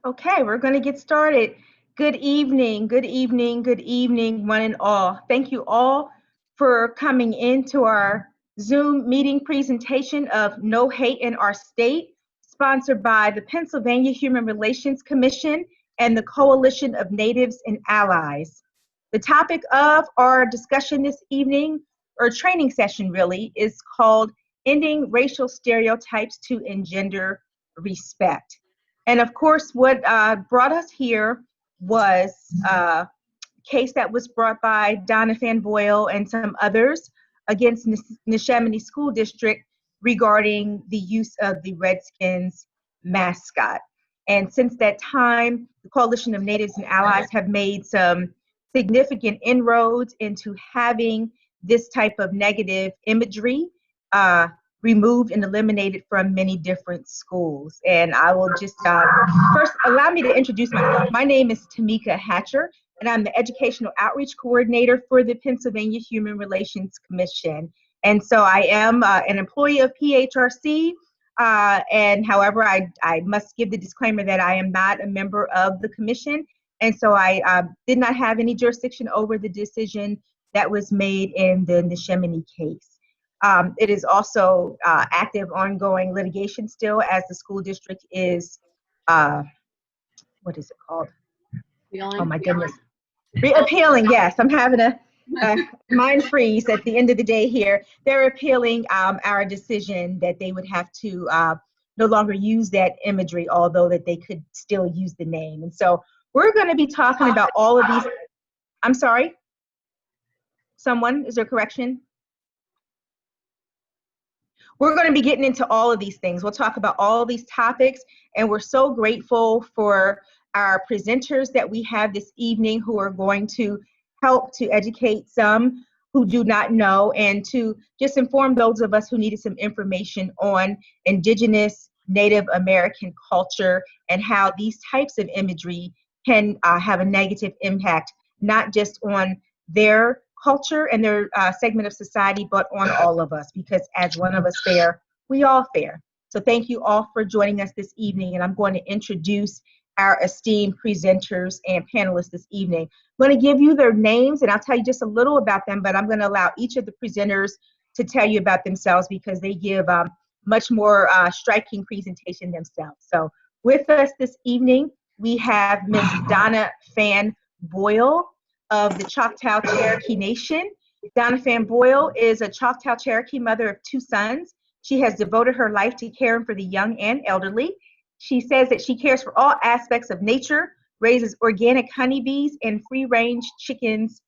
Okay, we're going to get started. Good evening, good evening, good evening, one and all. Thank you all for coming into our Zoom meeting presentation of No Hate in Our State, sponsored by the Pennsylvania Human Relations Commission and the Coalition of Natives and Allies. The topic of our discussion this evening, or training session really, is called Ending Racial Stereotypes to Engender Respect. And of course, what brought us here was a case that was brought by Donna Fan Boyle and some others against Neshaminy School District regarding the use of the Redskins mascot. And since that time, the Coalition of Natives and Allies have made some significant inroads into having this type of negative imagery removed and eliminated from many different schools. And I will just first allow me to introduce myself. My name is Tamika Hatcher, and I'm the Educational Outreach Coordinator for the Pennsylvania Human Relations Commission. And so I am an employee of PHRC, and however, I must give the disclaimer that I am not a member of the commission, and so I did not have any jurisdiction over the decision that was made in the Neshaminy case. It is also active, ongoing litigation still, as the school district is, what is it called? Oh my goodness. Appealing, yes. I'm having a mind freeze at the end of the day here. They're appealing our decision that they would have to no longer use that imagery, although that they could still use the name. And so we're going to be talking about all of these. I'm sorry? Someone, is there a correction? We're going to be getting into all of these things. We'll talk about all these topics, and we're so grateful for our presenters that we have this evening who are going to help to educate some who do not know and to just inform those of us who needed some information on Indigenous Native American culture and how these types of imagery can have a negative impact, not just on their culture and their segment of society, but on all of us, because as one of us fare, we all fare. So thank you all for joining us this evening, and I'm going to introduce our esteemed presenters and panelists this evening. I'm going to give you their names, and I'll tell you just a little about them, but I'm going to allow each of the presenters to tell you about themselves because they give much more striking presentation themselves. So with us this evening, we have Ms. Donna Fan Boyle of the Choctaw Cherokee Nation. Donna Fan Boyle is a Choctaw Cherokee mother of 2 sons. She has devoted her life to caring for the young and elderly. She says that she cares for all aspects of nature, raises organic honeybees and free-range chickens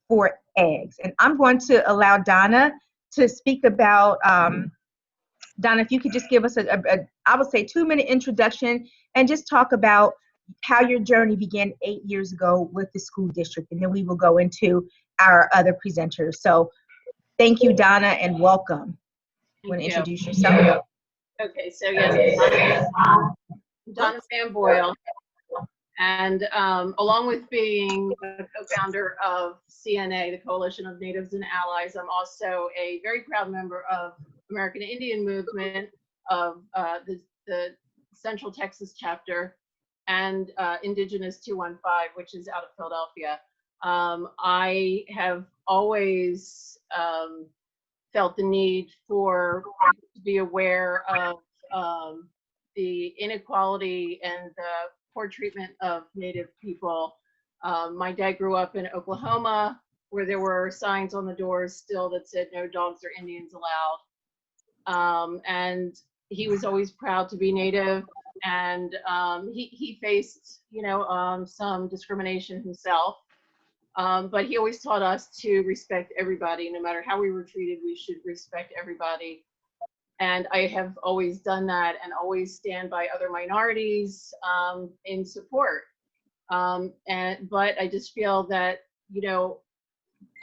for eggs. And I'm going to allow Donna to speak about, Donna, if you could just give us I would say 2-minute introduction and just talk about how your journey began 8 years ago with the school district, and then we will go into our other presenters. So thank you, Donna, and welcome. You want to introduce yourself? Okay, so yes, Donna Fan Boyle, and along with being a co-founder of CNA, the Coalition of Natives and Allies, I'm also a very proud member of American Indian Movement of the Central Texas chapter, and Indigenous 215, which is out of Philadelphia. I have always felt the need for people to be aware of the inequality and the poor treatment of Native people. My dad grew up in Oklahoma, where there were signs on the doors still that said no dogs or Indians allowed. And he was always proud to be Native, and he faced, some discrimination himself. But he always taught us to respect everybody. No matter how we were treated, we should respect everybody. And I have always done that and always stand by other minorities in support. But I just feel that,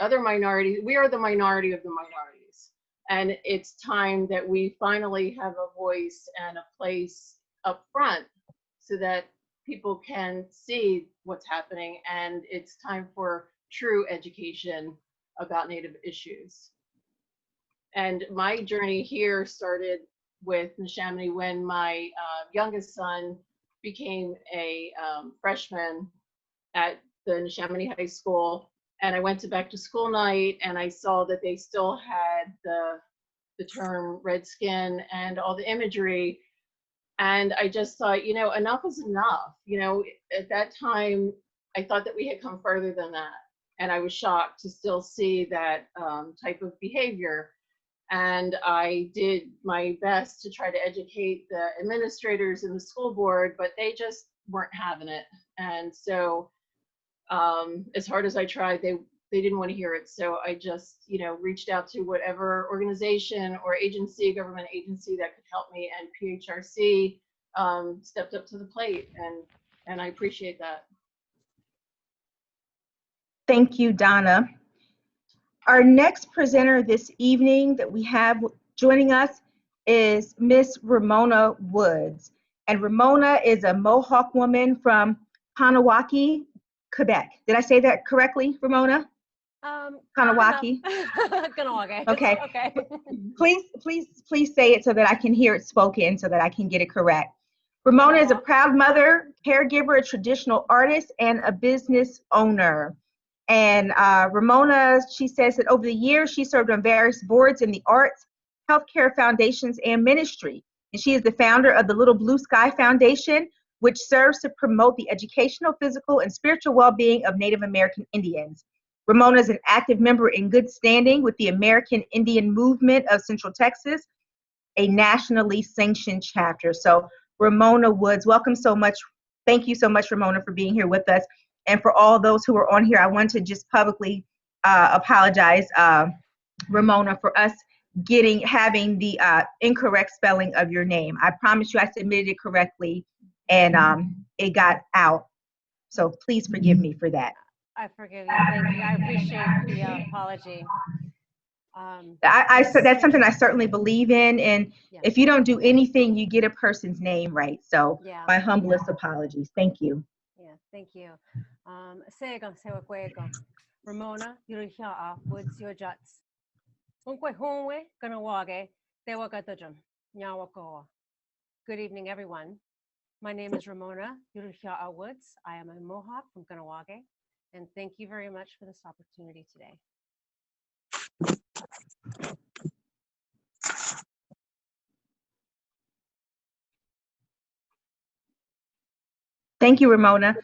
other minorities, we are the minority of the minorities. And it's time that we finally have a voice and a place up front so that people can see what's happening, and it's time for true education about Native issues. And my journey here started with Neshaminy when my youngest son became a freshman at the Neshaminy High School, and I went to back to school night, and I saw that they still had the term Redskin and all the imagery. And I just thought, enough is enough. At that time, I thought that we had come further than that. And I was shocked to still see that type of behavior. And I did my best to try to educate the administrators in the school board, but they just weren't having it. And so as hard as I tried, they didn't want to hear it. So I just, reached out to whatever organization or agency, government agency that could help me, and PHRC stepped up to the plate, and I appreciate that. Thank you, Donna. Our next presenter this evening that we have joining us is Miss Ramona Woods. And Ramona is a Mohawk woman from Kanawaki, Quebec. Did I say that correctly, Ramona? Kanawaki. Kanawaki. Okay. Okay. Please say it so that I can hear it spoken, so that I can get it correct. Ramona is a proud mother, caregiver, a traditional artist, and a business owner. And Ramona, she says that over the years, she served on various boards in the arts, healthcare foundations, and ministry. And she is the founder of the Little Blue Sky Foundation, which serves to promote the educational, physical, and spiritual well-being of Native American Indians. Ramona is an active member in good standing with the American Indian Movement of Central Texas, a nationally sanctioned chapter. So Ramona Woods, welcome so much. Thank you so much, Ramona, for being here with us. And for all those who are on here, I want to just publicly apologize, Ramona, for us having the incorrect spelling of your name. I promise you I submitted it correctly, and it got out. So please forgive me for that. I forgive you. Thank you. I appreciate the apology. That's something I certainly believe in, and Yeah. if you don't do anything, you get a person's name right. So Yeah. my humblest apologies. Thank you. Yeah, thank you. Sega sewakwego. Ramona Yuriha Woods your juts. Unkwe Honwe Ganawage Dewagatajum Nyawakoa. Good evening, everyone. My name is Ramona Yuriha Woods. I am a Mohawk from Ganawage, and thank you very much for this opportunity today. Thank you, Ramona.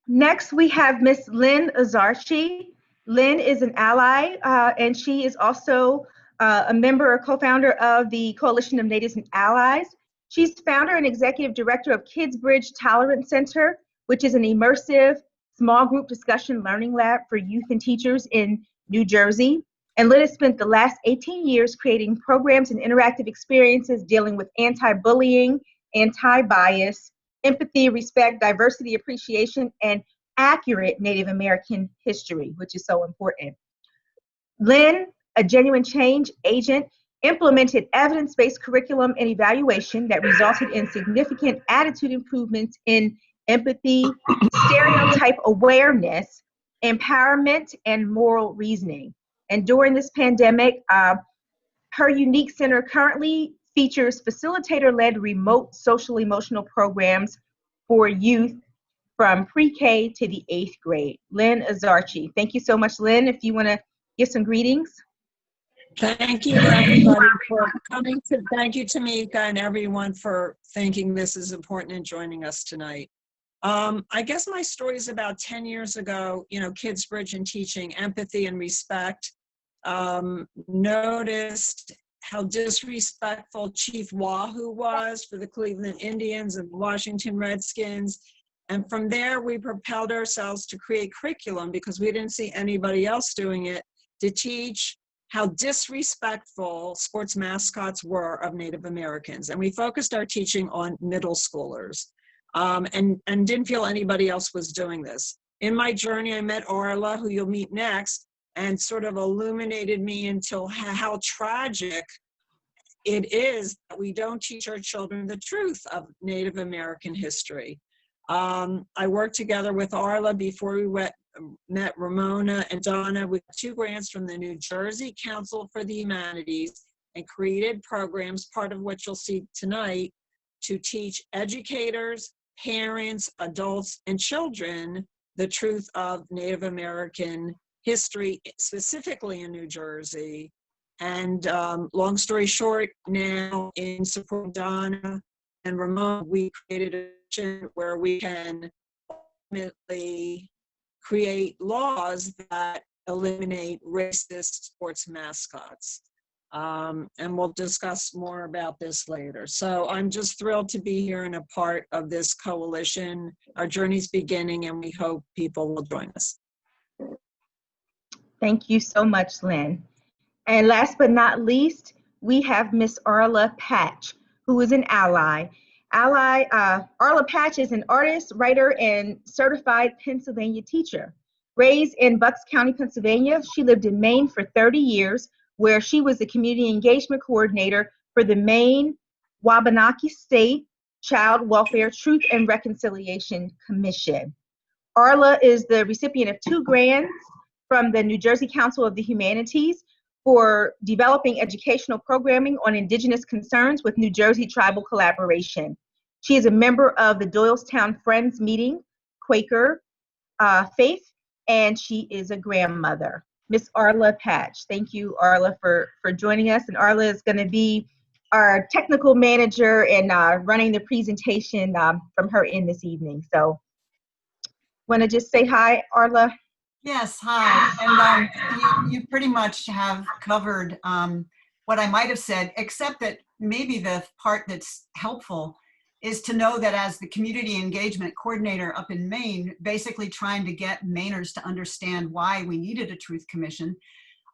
Next, we have Miss Lynn Azarchi. Lynn is an ally, and she is also a member or co-founder of the Coalition of Natives and Allies. She's founder and executive director of Kids Bridge Tolerance Center, which is an immersive small group discussion learning lab for youth and teachers in New Jersey. And Lynn has spent the last 18 years creating programs and interactive experiences dealing with anti-bullying, anti-bias, empathy, respect, diversity, appreciation, and accurate Native American history, which is so important. Lynn, a genuine change agent, implemented evidence-based curriculum and evaluation that resulted in significant attitude improvements in empathy, stereotype awareness, empowerment, and moral reasoning. And during this pandemic, her unique center currently features facilitator-led remote social emotional programs for youth from pre-K to the 8th grade. Lynn Azarchi. Thank you so much, Lynn. If you want to give some greetings. Thank you, everybody, for coming. Thank you, Tamika, and everyone for thinking this is important and joining us tonight. I guess my story is about 10 years ago, Kids Bridge and teaching empathy and respect. Noticed how disrespectful Chief Wahoo was for the Cleveland Indians and Washington Redskins. And from there, we propelled ourselves to create curriculum because we didn't see anybody else doing it, to teach how disrespectful sports mascots were of Native Americans. And we focused our teaching on middle schoolers and didn't feel anybody else was doing this. In my journey, I met Orla, who you'll meet next, and sort of illuminated me into how tragic it is that we don't teach our children the truth of Native American history. I worked together with Arla before we met Ramona and Donna with 2 grants from the New Jersey Council for the Humanities and created programs, part of what you'll see tonight, to teach educators, parents, adults, and children the truth of Native American history, specifically in New Jersey. And long story short, now in support of Donna and Ramon, we created a mission where we can ultimately create laws that eliminate racist sports mascots. And we'll discuss more about this later. So I'm just thrilled to be here and a part of this coalition. Our journey's beginning, and we hope people will join us. Thank you so much, Lynn. And last but not least, we have Miss Arla Patch, who is an ally. Arla Patch is an artist, writer, and certified Pennsylvania teacher. Raised in Bucks County, Pennsylvania, she lived in Maine for 30 years, where she was the community engagement coordinator for the Maine Wabanaki State Child Welfare Truth and Reconciliation Commission. Arla is the recipient of 2 grants from the New Jersey Council of the Humanities for developing educational programming on Indigenous concerns with New Jersey Tribal Collaboration. She is a member of the Doylestown Friends Meeting, Quaker Faith, and she is a grandmother. Miss Arla Patch. Thank you, Arla, for joining us. And Arla is going to be our technical manager and running the presentation from her end this evening. So want to just say hi, Arla? Yes, hi. And you pretty much have covered what I might have said, except that maybe the part that's helpful is to know that as the community engagement coordinator up in Maine, basically trying to get Mainers to understand why we needed a truth commission,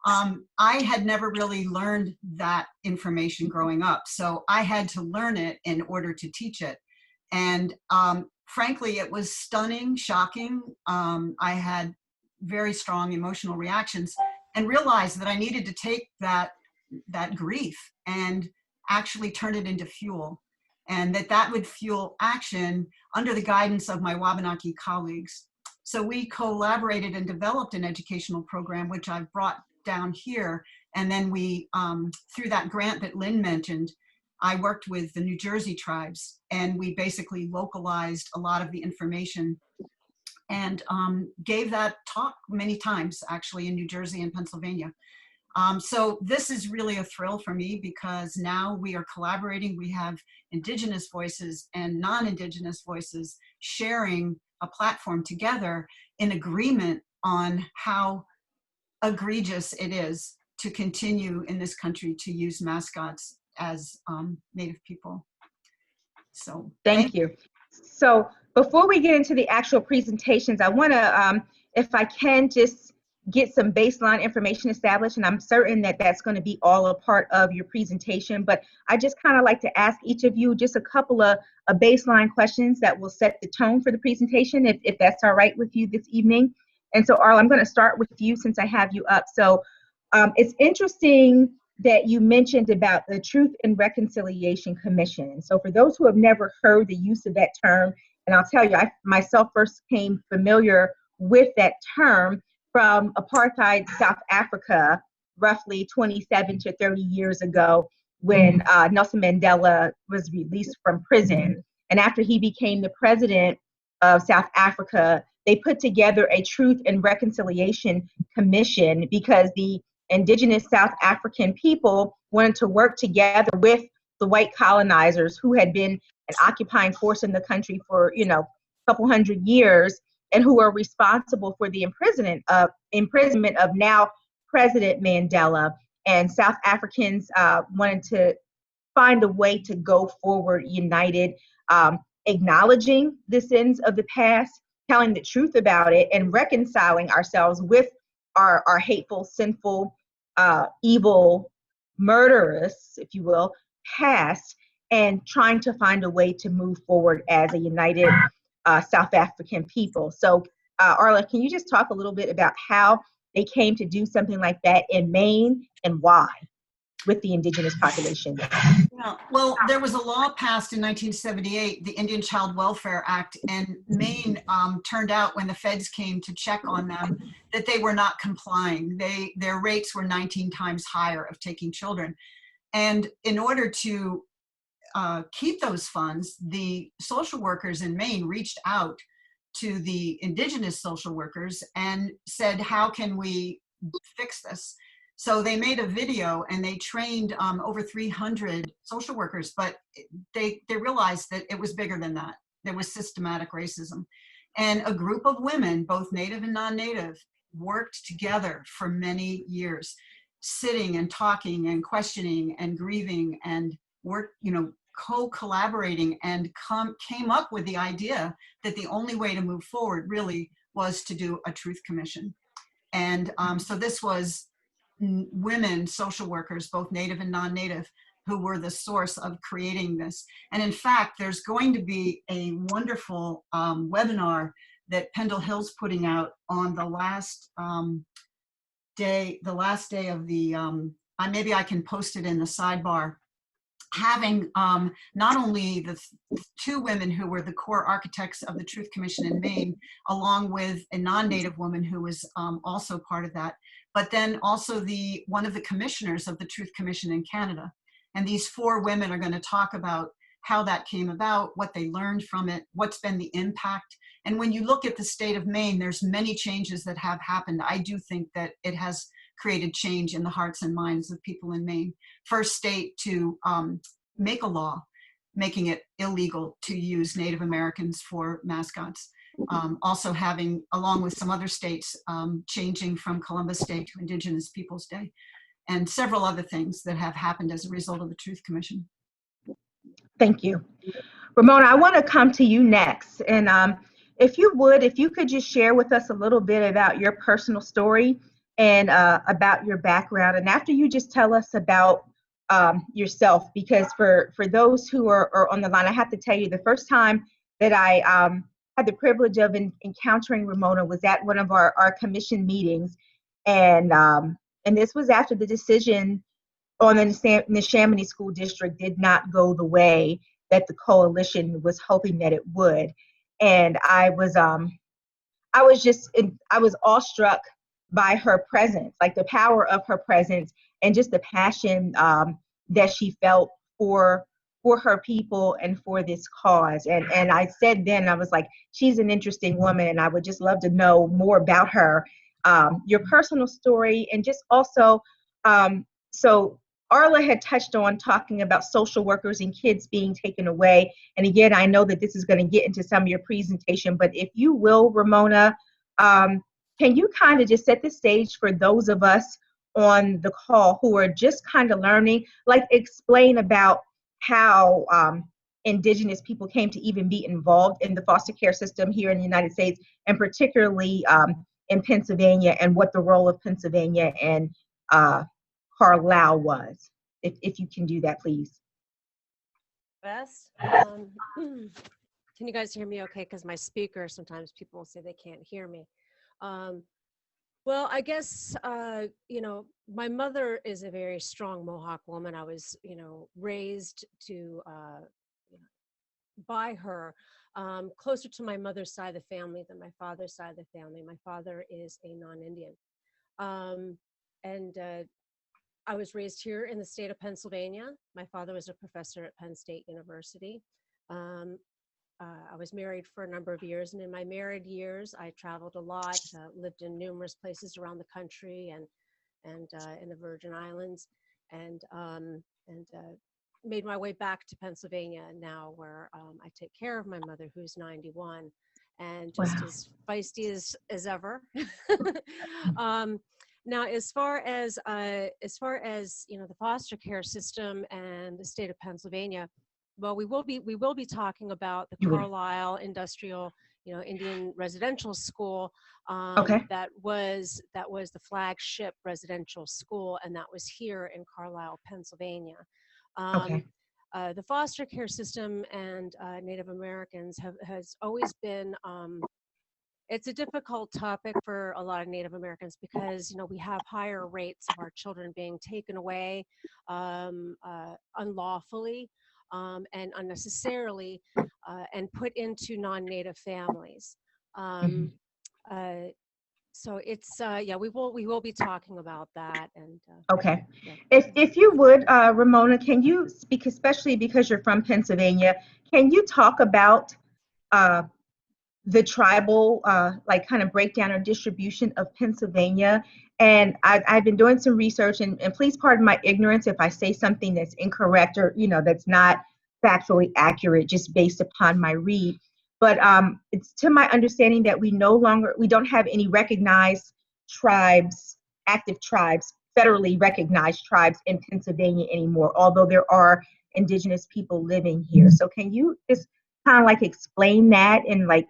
I had never really learned that information growing up. So I had to learn it in order to teach it. And frankly, it was stunning, shocking. I had very strong emotional reactions and realized that I needed to take that grief and actually turn it into fuel, and that would fuel action under the guidance of my Wabanaki colleagues. So we collaborated and developed an educational program, which I've brought down here. And then we, through that grant that Lynn mentioned, I worked with the New Jersey tribes, and we basically localized a lot of the information and gave that talk many times, actually, in New Jersey and Pennsylvania. So this is really a thrill for me, because now we are collaborating. We have Indigenous voices and non-Indigenous voices sharing a platform together in agreement on how egregious it is to continue in this country to use mascots as Native people. So thank you. So before we get into the actual presentations, I want to, if I can, just get some baseline information established, and I'm certain that that's going to be all a part of your presentation, but I just kind of like to ask each of you just a couple of baseline questions that will set the tone for the presentation, if that's all right with you this evening. And so, Arla, I'm going to start with you since I have you up. So it's interesting that you mentioned about the Truth and Reconciliation Commission. And so for those who have never heard the use of that term, and I'll tell you, I myself first became familiar with that term from apartheid South Africa, roughly 27 to 30 years ago, when Nelson Mandela was released from prison. And after he became the president of South Africa, they put together a Truth and Reconciliation Commission because the indigenous South African people wanted to work together with the white colonizers who had been an occupying force in the country for, a couple hundred years, and who were responsible for the imprisonment of now President Mandela. And South Africans wanted to find a way to go forward united, acknowledging the sins of the past, telling the truth about it, and reconciling ourselves with our hateful, sinful, evil, murderous, if you will, past, and trying to find a way to move forward as a united South African people. So, Arla, can you just talk a little bit about how they came to do something like that in Maine and why with the indigenous population? Yeah, well, there was a law passed in 1978, the Indian Child Welfare Act, and Maine turned out when the feds came to check on them that they were not complying. Their rates were 19 times higher of taking children. And in order to keep those funds, the social workers in Maine reached out to the indigenous social workers and said, how can we fix this? So they made a video and they trained over 300 social workers, but they realized that it was bigger than that. There was systematic racism. And a group of women, both Native and non-Native, worked together for many years, sitting and talking and questioning and grieving and co-collaborating, and came up with the idea that the only way to move forward really was to do a truth commission. And so this was women social workers, both Native and non-Native, who were the source of creating this. And in fact, there's going to be a wonderful webinar that Pendle Hill's putting out on the last day of the, maybe I can post it in the sidebar, having not only the two women who were the core architects of the Truth Commission in Maine, along with a non-Native woman who was also part of that, but then also one of the commissioners of the Truth Commission in Canada. And these four women are going to talk about how that came about, what they learned from it, what's been the impact. And when you look at the state of Maine, there's many changes that have happened. I do think that it has created change in the hearts and minds of people in Maine. First state to make a law making it illegal to use Native Americans for mascots. Also having, along with some other states, changing from Columbus Day to Indigenous Peoples Day, and several other things that have happened as a result of the Truth Commission. Thank you. Ramona, I want to come to you next. And if you could just share with us a little bit about your personal story and about your background. And after you just tell us about yourself, because for those who are on the line, I have to tell you, the first time that I had the privilege of encountering Ramona was at one of our commission meetings. And this was after the decision on the Neshaminy School District did not go the way that the coalition was hoping that it would. And I was awestruck by her presence, like the power of her presence and just the passion that she felt for her people and for this cause. And I said then, I was like, she's an interesting woman and I would just love to know more about her, your personal story, and just also, so Arla had touched on talking about social workers and kids being taken away. And again, I know that this is going to get into some of your presentation, but if you will, Ramona, can you kind of just set the stage for those of us on the call who are just kind of learning, like explain about how Indigenous people came to even be involved in the foster care system here in the United States, and particularly in Pennsylvania, and what the role of Pennsylvania and Carlisle was, if you can do that, please. Best. Can you guys hear me okay? Because my speaker, sometimes people say they can't hear me. Well, I guess, my mother is a very strong Mohawk woman. I was, raised by her, closer to my mother's side of the family than my father's side of the family. My father is a non-Indian. I was raised here in the state of Pennsylvania. My father was a professor at Penn State University. I was married for a number of years, and in my married years, I traveled a lot, lived in numerous places around the country and in the Virgin Islands, and made my way back to Pennsylvania now, where I take care of my mother, who's 91, and just Wow. as feisty as ever. Now, as far as the foster care system and the state of Pennsylvania, well, we will be talking about the Carlisle Industrial, Indian Residential School. Okay. That was the flagship residential school, and that was here in Carlisle, Pennsylvania. Okay. The foster care system and Native Americans has always been. It's a difficult topic for a lot of Native Americans because, we have higher rates of our children being taken away unlawfully and unnecessarily and put into non-Native families. So it's yeah, we will be talking about that. And Okay. yeah. If you would, Ramona, can you speak, especially because you're from Pennsylvania, can you talk about the tribal, like kind of breakdown or distribution of Pennsylvania? And I've been doing some research, and please pardon my ignorance if I say something that's incorrect or, that's not factually accurate just based upon my read. But it's to my understanding that we don't have any recognized tribes, active tribes, federally recognized tribes in Pennsylvania anymore, although there are indigenous people living here. So can you just kind of like explain that and like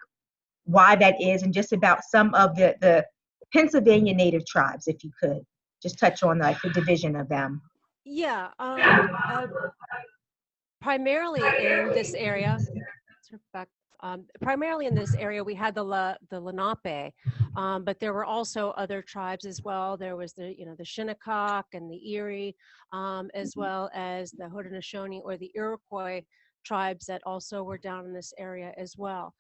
why that is, and just about some of the Pennsylvania native tribes, if you could just touch on like the division of them? Yeah, primarily in this area, primarily in this area, we had the Lenape, but there were also other tribes as well. There was the Shinnecock and the Erie, as well as the Haudenosaunee or the Iroquois tribes that also were down in this area as well.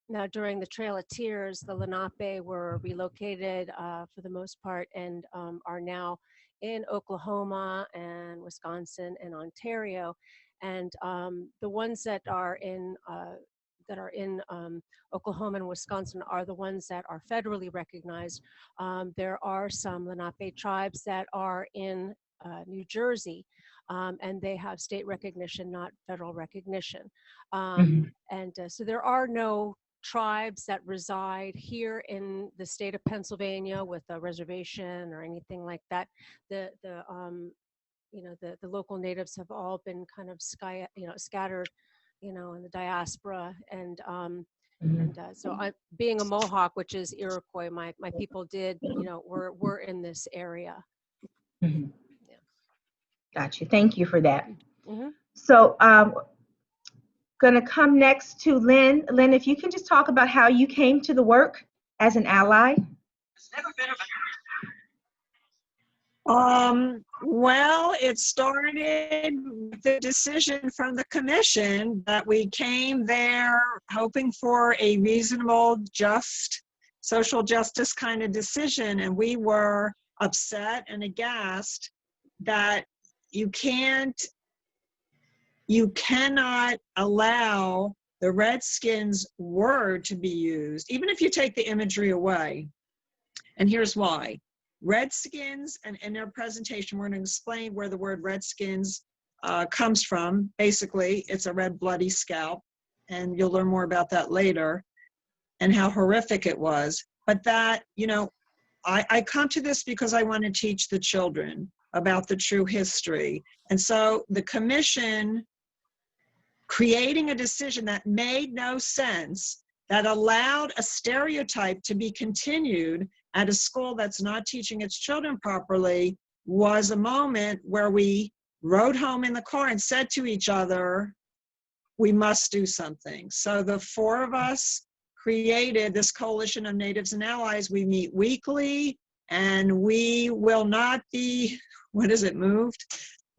Now, during the Trail of Tears, the Lenape were relocated for the most part, and are now in Oklahoma and Wisconsin and Ontario. And the ones that are in Oklahoma and Wisconsin are the ones that are federally recognized. There are some Lenape tribes that are in New Jersey, and they have state recognition, not federal recognition. And so there are no tribes that reside here in the state of Pennsylvania with a reservation or anything like that. The local natives have all been kind of scattered, in the diaspora. And so being a Mohawk, which is Iroquois, my people were in this area. Mm-hmm. Yeah. Gotcha. Thank you for that. Mm-hmm. So going to come next to Lynn. Lynn, if you can just talk about how you came to the work as an ally. Well, it started with the decision from the commission that we came there hoping for a reasonable, just social justice kind of decision. And we were upset and aghast that you cannot allow the Redskins word to be used, even if you take the imagery away. And here's why. Redskins, and in their presentation, we're going to explain where the word Redskins comes from. Basically, it's a red bloody scalp, and you'll learn more about that later, and how horrific it was. But that, I come to this because I want to teach the children about the true history. And so the commission creating a decision that made no sense, that allowed a stereotype to be continued at a school that's not teaching its children properly, was a moment where we rode home in the car and said to each other, we must do something. So the four of us created this coalition of natives and allies. We meet weekly, and we will not be, moved?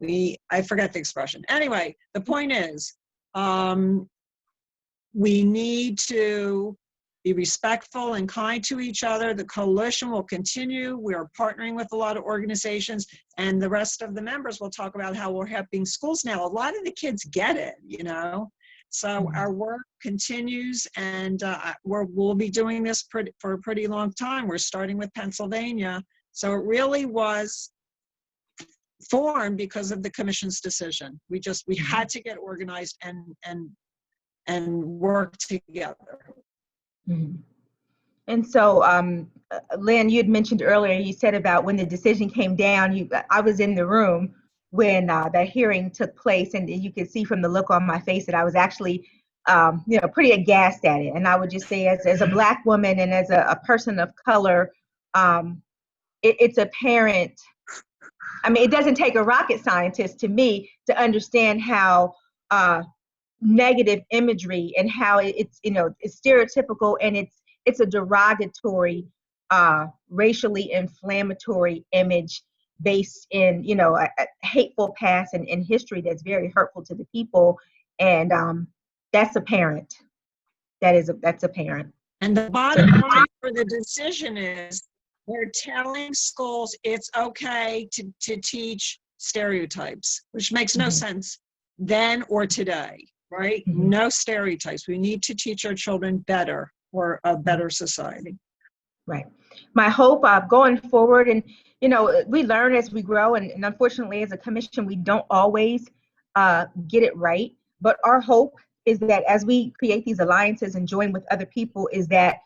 I forget the expression. Anyway, the point is, we need to be respectful and kind to each other. The coalition will continue. We are partnering with a lot of organizations, and the rest of the members will talk about how we're helping schools now. A lot of the kids get it, So our work continues, and we'll be doing this for a pretty long time. We're starting with Pennsylvania. So it really was formed because of the commission's decision. We had to get organized and work together. Mm-hmm. And so, Lynn, you had mentioned earlier, you said about when the decision came down, I was in the room when the hearing took place, and you could see from the look on my face that I was actually, pretty aghast at it. And I would just say, as a Black woman and as a person of color, it's apparent. I mean, it doesn't take a rocket scientist to me to understand how negative imagery and how it's stereotypical, and it's a derogatory, racially inflammatory image based in a hateful past and history that's very hurtful to the people, and that's apparent. That's apparent. And the bottom line for the decision is we're telling schools it's okay to teach stereotypes, which makes no sense then or today, right? No stereotypes. We need to teach our children better for a better society. Right. My hope going forward, and we learn as we grow, and unfortunately as a commission, we don't always get it right. But our hope is that as we create these alliances and join with other people, is that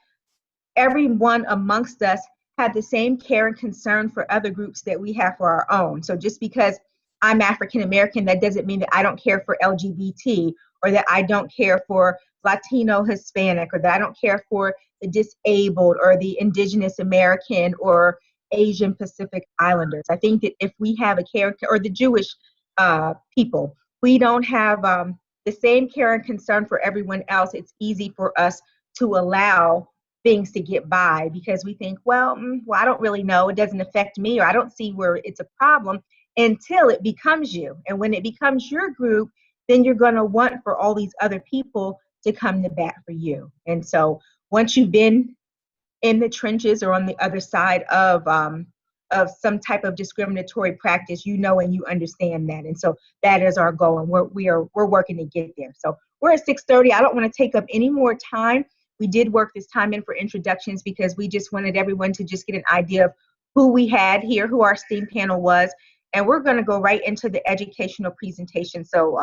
everyone amongst us have the same care and concern for other groups that we have for our own. So just because I'm African American, that doesn't mean that I don't care for LGBT, or that I don't care for Latino, Hispanic, or that I don't care for the disabled or the Indigenous American or Asian Pacific Islanders. I think that if we have a care, or the Jewish people, we don't have the same care and concern for everyone else, it's easy for us to allow things to get by because we think, well, I don't really know, it doesn't affect me, or I don't see where it's a problem, until it becomes you. And when it becomes your group, then you're going to want for all these other people to come to bat for you. And so once you've been in the trenches or on the other side of some type of discriminatory practice, and you understand that. And so that is our goal, and we're working to get there. So we're at 6:30. I don't want to take up any more time. We did work this time in for introductions because we just wanted everyone to just get an idea of who we had here, who our STEAM panel was. And we're going to go right into the educational presentation. So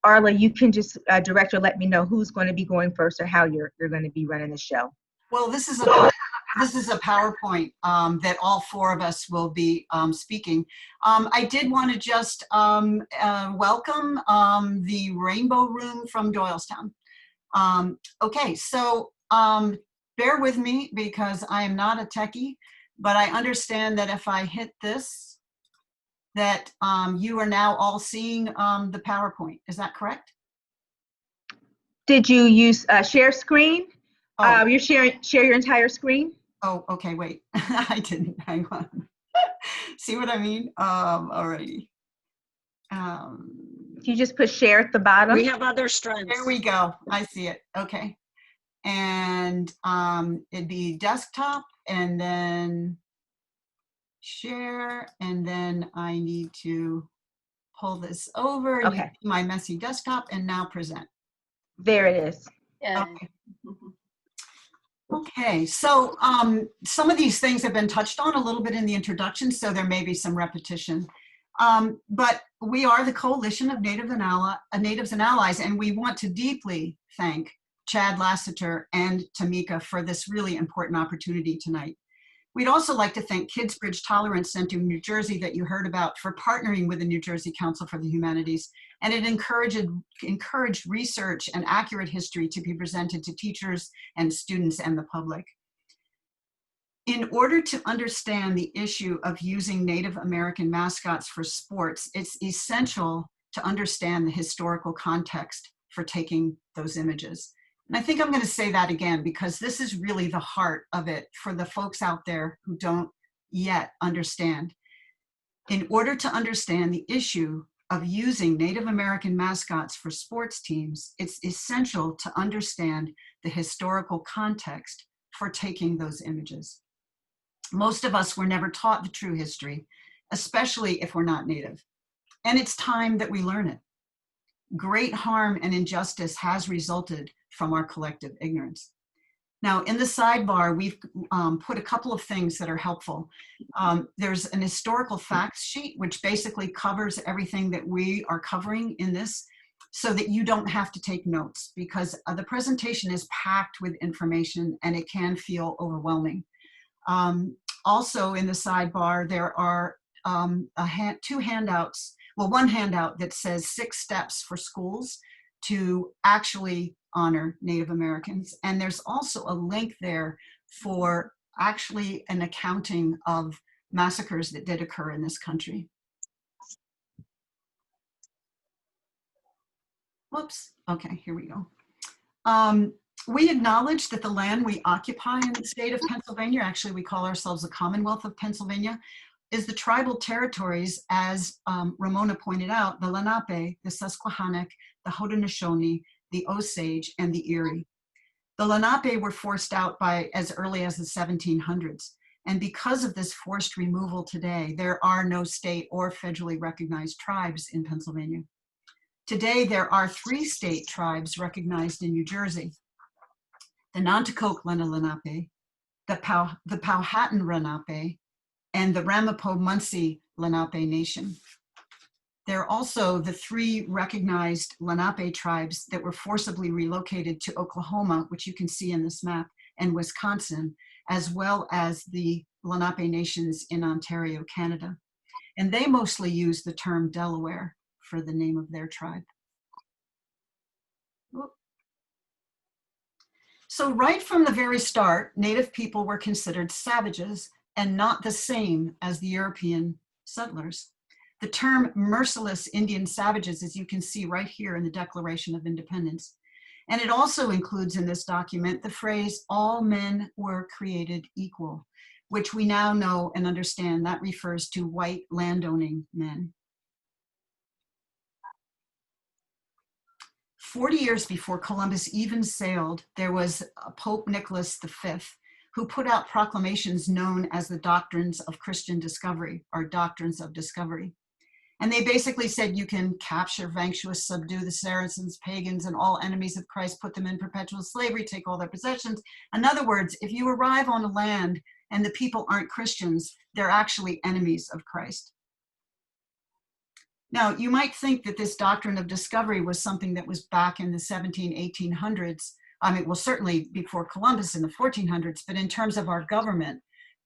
Arla, you can just direct or let me know who's going to be going first, or how you're going to be running the show. Well, this is a PowerPoint that all four of us will be speaking. I did want to just welcome the Rainbow Room from Doylestown. Okay, so bear with me because I am not a techie, but I understand that if I hit this, that you are now all seeing the PowerPoint. Is that correct? Did you use share screen? Oh. You're share your entire screen? Oh, okay, wait. I didn't, hang on. See what I mean? Alrighty. You just put share at the bottom? We have other strengths. There we go. I see it. Okay. And it'd be desktop, and then share, and then I need to pull this over. Okay. My messy desktop, and now present. There it is. Yeah. Okay. Okay, so some of these things have been touched on a little bit in the introduction, so there may be some repetition. But we are the Coalition of Natives and Allies, and we want to deeply thank Chad Lassiter and Tamika for this really important opportunity tonight. We'd also like to thank Kidsbridge Tolerance Center in New Jersey that you heard about for partnering with the New Jersey Council for the Humanities, and it encouraged research and accurate history to be presented to teachers and students and the public. In order to understand the issue of using Native American mascots for sports, it's essential to understand the historical context for taking those images. And I think I'm going to say that again because this is really the heart of it for the folks out there who don't yet understand. In order to understand the issue of using Native American mascots for sports teams, it's essential to understand the historical context for taking those images. Most of us were never taught the true history, especially if we're not Native. And it's time that we learn it. Great harm and injustice has resulted from our collective ignorance. Now, in the sidebar, we've put a couple of things that are helpful. There's an historical facts sheet, which basically covers everything that we are covering in this, so that you don't have to take notes, because the presentation is packed with information and it can feel overwhelming. Also in the sidebar, there are two handouts. Well, one handout that says 6 steps for schools to actually honor Native Americans. And there's also a link there for actually an accounting of massacres that did occur in this country. Whoops, okay, here we go. We acknowledge that the land we occupy in the state of Pennsylvania, actually we call ourselves the Commonwealth of Pennsylvania, is the tribal territories, as Ramona pointed out, the Lenape, the Susquehannock, the Haudenosaunee, the Osage, and the Erie. The Lenape were forced out by as early as the 1700s. And because of this forced removal today, there are no state or federally recognized tribes in Pennsylvania. Today, there are 3 state tribes recognized in New Jersey: the Nanticoke Lenape, the Powhatan Lenape, and the Ramapo-Muncie Lenape Nation. There are also the 3 recognized Lenape tribes that were forcibly relocated to Oklahoma, which you can see in this map, and Wisconsin, as well as the Lenape nations in Ontario, Canada. And they mostly use the term Delaware for the name of their tribe. So right from the very start, Native people were considered savages and not the same as the European settlers. The term merciless Indian savages, as you can see right here in the Declaration of Independence. And it also includes in this document the phrase, all men were created equal, which we now know and understand that refers to white landowning men. 40 years before Columbus even sailed, there was Pope Nicholas V, who put out proclamations known as the Doctrines of Christian Discovery, or Doctrines of Discovery. And they basically said you can capture, vanquish, subdue the Saracens, pagans, and all enemies of Christ, put them in perpetual slavery, take all their possessions. In other words, if you arrive on a land and the people aren't Christians, they're actually enemies of Christ. Now, you might think that this doctrine of discovery was something that was back in the 1800s. I mean, well, certainly before Columbus in the 1400s, but in terms of our government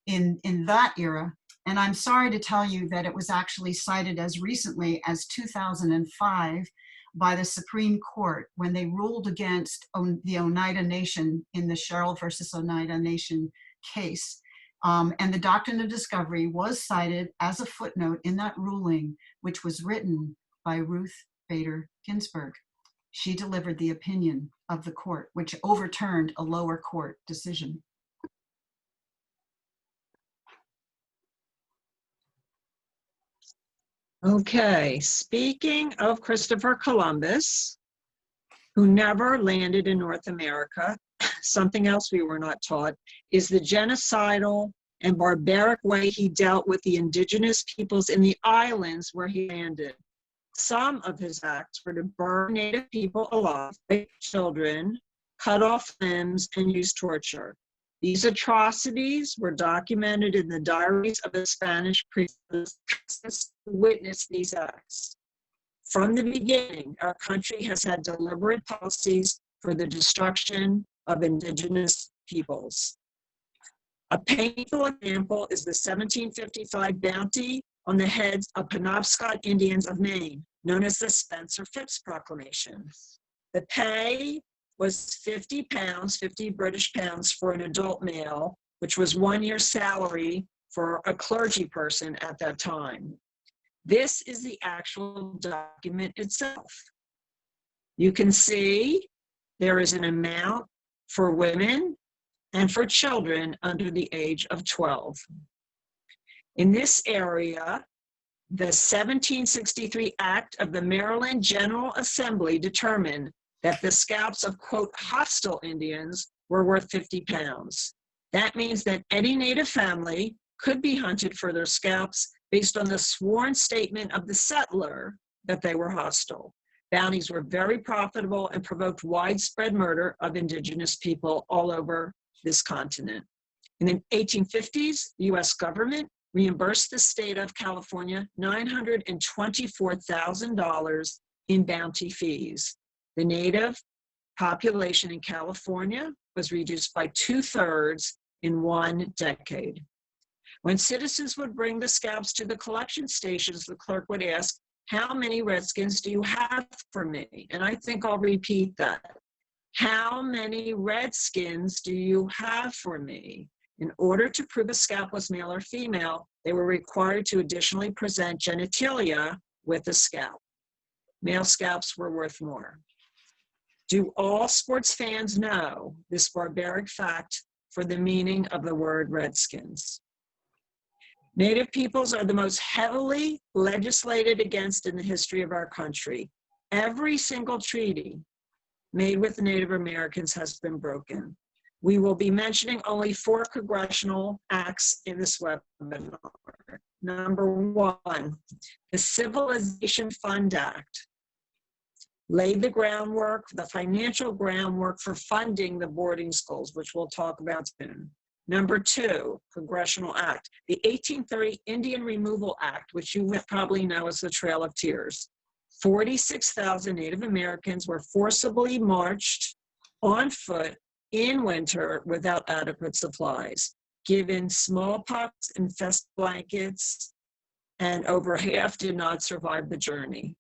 in that era. And I'm sorry to tell you that it was actually cited as recently as 2005 by the Supreme Court when they ruled against the Oneida Nation in the Sherrill versus Oneida Nation case. And the doctrine of discovery was cited as a footnote in that ruling, which was written by Ruth Bader Ginsburg. She delivered the opinion of the court, which overturned a lower court decision. Okay, speaking of Christopher Columbus, who never landed in North America, something else we were not taught is the genocidal and barbaric way he dealt with the indigenous peoples in the islands where he landed. Some of his acts were to burn Native people alive, rape children, cut off limbs, and use torture. These atrocities were documented in the diaries of the Spanish priests who witnessed these acts. From the beginning, our country has had deliberate policies for the destruction of indigenous peoples. A painful example is the 1755 bounty on the heads of Penobscot Indians of Maine, known as the Spencer-Phipps Proclamation. The pay was 50 pounds, 50 British pounds for an adult male, which was 1 year's salary for a clergy person at that time. This is the actual document itself. You can see there is an amount for women and for children under the age of 12. In this area, the 1763 Act of the Maryland General Assembly determined that the scalps of, quote, hostile Indians were worth 50 pounds. That means that any Native family could be hunted for their scalps based on the sworn statement of the settler that they were hostile. Bounties were very profitable and provoked widespread murder of indigenous people all over this continent. In the 1850s, the US government reimbursed the state of California $924,000 in bounty fees. The Native population in California was reduced by 2/3 in 1 decade. When citizens would bring the scalps to the collection stations, the clerk would ask, how many Redskins do you have for me? And I think I'll repeat that. How many Redskins do you have for me? In order to prove a scalp was male or female, they were required to additionally present genitalia with the scalp. Male scalps were worth more. Do all sports fans know this barbaric fact for the meaning of the word Redskins? Native peoples are the most heavily legislated against in the history of our country. Every single treaty made with Native Americans has been broken. We will be mentioning only 4 congressional acts in this webinar. Number 1, the Civilization Fund Act laid the groundwork, the financial groundwork for funding the boarding schools, which we'll talk about soon. Number 2, congressional act, the 1830 Indian Removal Act, which you probably know as the Trail of Tears. 46,000 Native Americans were forcibly marched on foot in winter without adequate supplies, given smallpox-infested blankets, and over half did not survive the journey.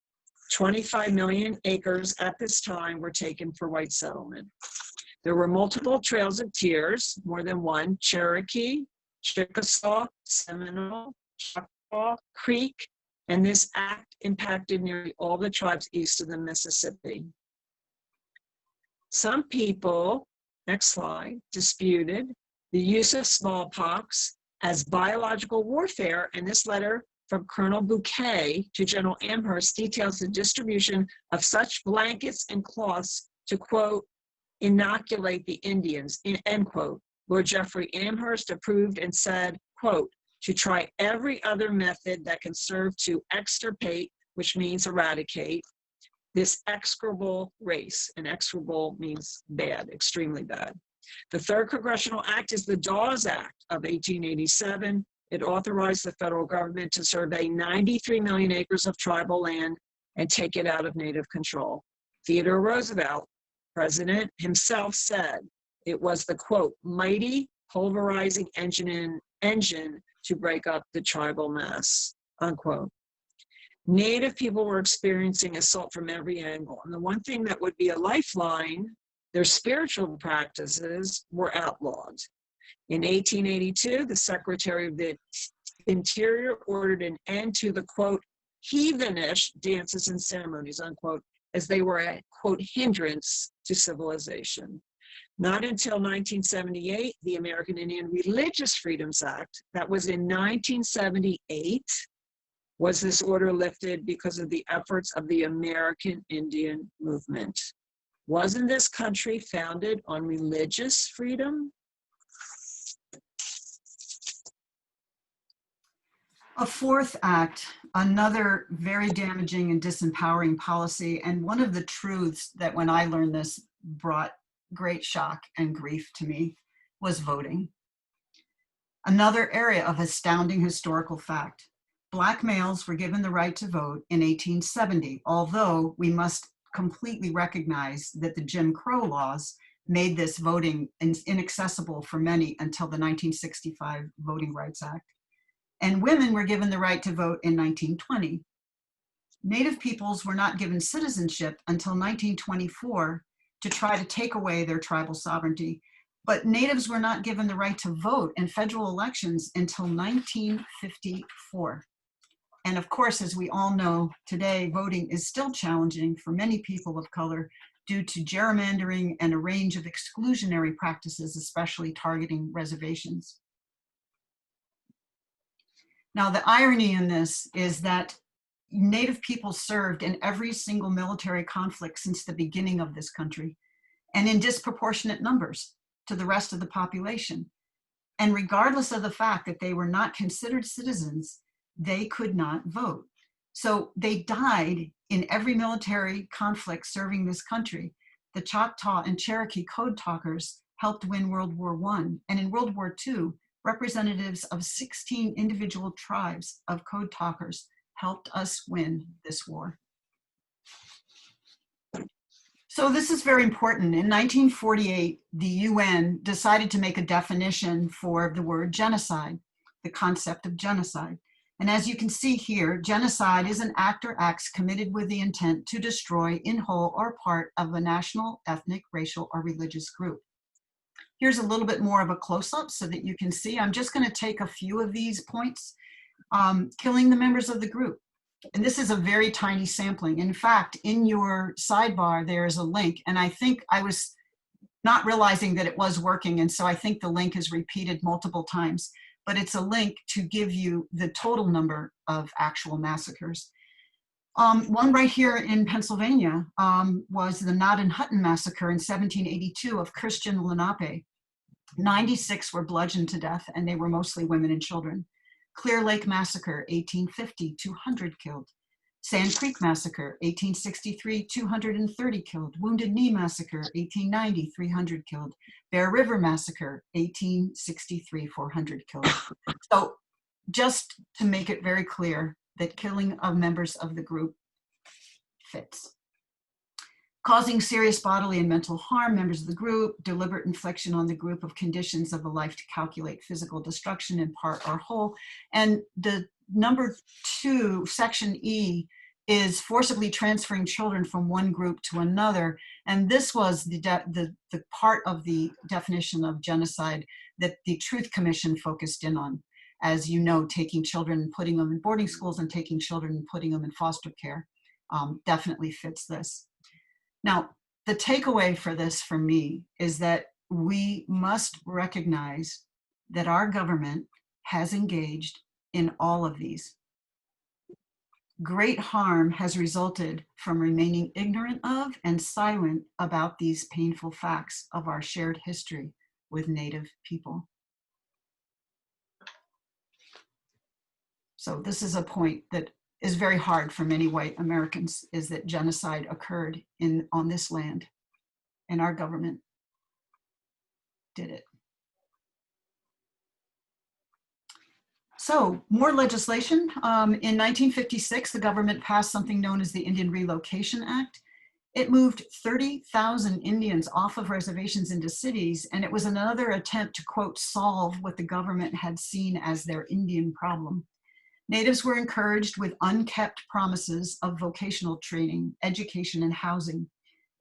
25 million acres at this time were taken for white settlement. There were multiple trails of tears, more than one: Cherokee, Chickasaw, Seminole, Choctaw, Creek, and this act impacted nearly all the tribes east of the Mississippi. Some people, next slide, disputed the use of smallpox as biological warfare, and this letter from Colonel Bouquet to General Amherst details the distribution of such blankets and cloths to, quote, inoculate the Indians, end quote. Lord Jeffrey Amherst approved and said, quote, to try every other method that can serve to extirpate, which means eradicate, this execrable race. And execrable means bad, extremely bad. The 3rd Congressional Act is the Dawes Act of 1887. It authorized the federal government to survey 93 million acres of tribal land and take it out of Native control. Theodore Roosevelt, president himself, said it was the, quote, mighty pulverizing engine to break up the tribal mass, unquote. Native people were experiencing assault from every angle. And the one thing that would be a lifeline, their spiritual practices were outlawed. In 1882, the Secretary of the Interior ordered an end to the, quote, heathenish dances and ceremonies, unquote, as they were a, quote, hindrance to civilization. Not until 1978, the American Indian Religious Freedoms Act, that was in 1978, was this order lifted because of the efforts of the American Indian movement. Wasn't this country founded on religious freedom? A 4th act, another very damaging and disempowering policy, and one of the truths that when I learned this brought great shock and grief to me, was voting. Another area of astounding historical fact. Black males were given the right to vote in 1870, although we must completely recognize that the Jim Crow laws made this voting inaccessible for many until the 1965 Voting Rights Act. And women were given the right to vote in 1920. Native peoples were not given citizenship until 1924 to try to take away their tribal sovereignty, but Natives were not given the right to vote in federal elections until 1954. And of course, as we all know today, voting is still challenging for many people of color due to gerrymandering and a range of exclusionary practices, especially targeting reservations. Now, the irony in this is that Native people served in every single military conflict since the beginning of this country, and in disproportionate numbers to the rest of the population. And regardless of the fact that they were not considered citizens, they could not vote. So they died in every military conflict serving this country. The Choctaw and Cherokee code talkers helped win World War I, and in World War II, representatives of 16 individual tribes of code talkers helped us win this war. So this is very important. In 1948, the UN decided to make a definition for the word genocide, the concept of genocide. And as you can see here, genocide is an act or acts committed with the intent to destroy in whole or part of a national, ethnic, racial, or religious group. Here's a little bit more of a close-up so that you can see. I'm just going to take a few of these points. Killing the members of the group. And this is a very tiny sampling. In fact, in your sidebar, there is a link. And I think I was not realizing that it was working. And so I think the link is repeated multiple times. But it's a link to give you the total number of actual massacres. One right here in Pennsylvania was the Nod and Hutton massacre in 1782 of Christian Lenape. 96 were bludgeoned to death, and they were mostly women and children. Clear Lake Massacre, 1850, 200 killed. Sand Creek Massacre, 1863, 230 killed. Wounded Knee Massacre, 1890, 300 killed. Bear River Massacre, 1863, 400 killed. So just to make it very clear that killing of members of the group fits. Causing serious bodily and mental harm, members of the group, deliberate infliction on the group of conditions of a life to calculate physical destruction in part or whole. And the number 2, section E, is forcibly transferring children from one group to another. And this was the part of the definition of genocide that the Truth Commission focused in on. As you know, taking children and putting them in boarding schools and taking children and putting them in foster care definitely fits this. Now, the takeaway for this for me is that we must recognize that our government has engaged in all of these. Great harm has resulted from remaining ignorant of and silent about these painful facts of our shared history with Native people. So this is a point that is very hard for many white Americans, is that genocide occurred on this land, and our government did it. So more legislation. In 1956, the government passed something known as the Indian Relocation Act. It moved 30,000 Indians off of reservations into cities, and it was another attempt to, quote, solve what the government had seen as their Indian problem. Natives were encouraged with unkept promises of vocational training, education, and housing.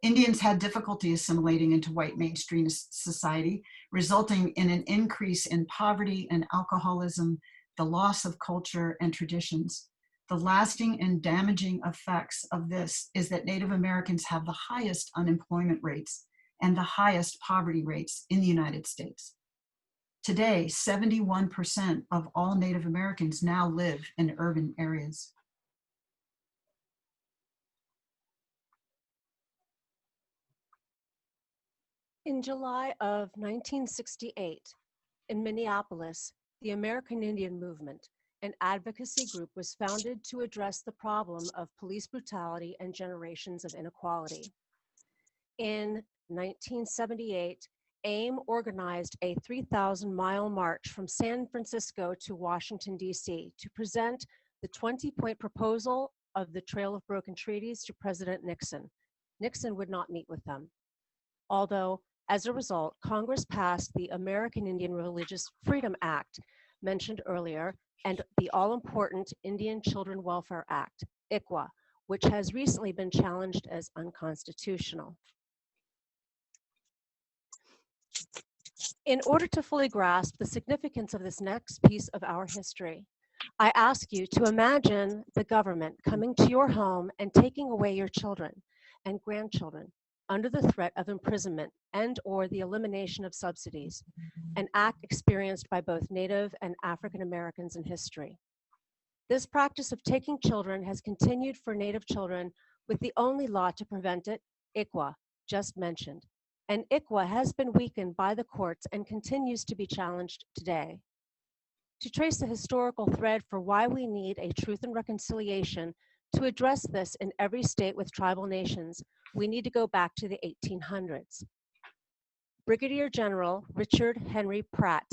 Indians had difficulty assimilating into white mainstream society, resulting in an increase in poverty and alcoholism, the loss of culture and traditions. The lasting and damaging effects of this is that Native Americans have the highest unemployment rates and the highest poverty rates in the United States. Today, 71% of all Native Americans now live in urban areas. In July of 1968, in Minneapolis, the American Indian Movement, an advocacy group, was founded to address the problem of police brutality and generations of inequality. In 1978, AIM organized a 3,000-mile march from San Francisco to Washington, D.C. to present the 20-point proposal of the Trail of Broken Treaties to President Nixon. Nixon would not meet with them. Although, as a result, Congress passed the American Indian Religious Freedom Act, mentioned earlier, and the all-important Indian Children Welfare Act, ICWA, which has recently been challenged as unconstitutional. In order to fully grasp the significance of this next piece of our history, I ask you to imagine the government coming to your home and taking away your children and grandchildren under the threat of imprisonment and/or the elimination of subsidies, an act experienced by both Native and African Americans in history. This practice of taking children has continued for Native children with the only law to prevent it, ICWA, just mentioned. And ICWA has been weakened by the courts and continues to be challenged today. To trace the historical thread for why we need a Truth and Reconciliation to address this in every state with tribal nations, we need to go back to the 1800s. Brigadier General Richard Henry Pratt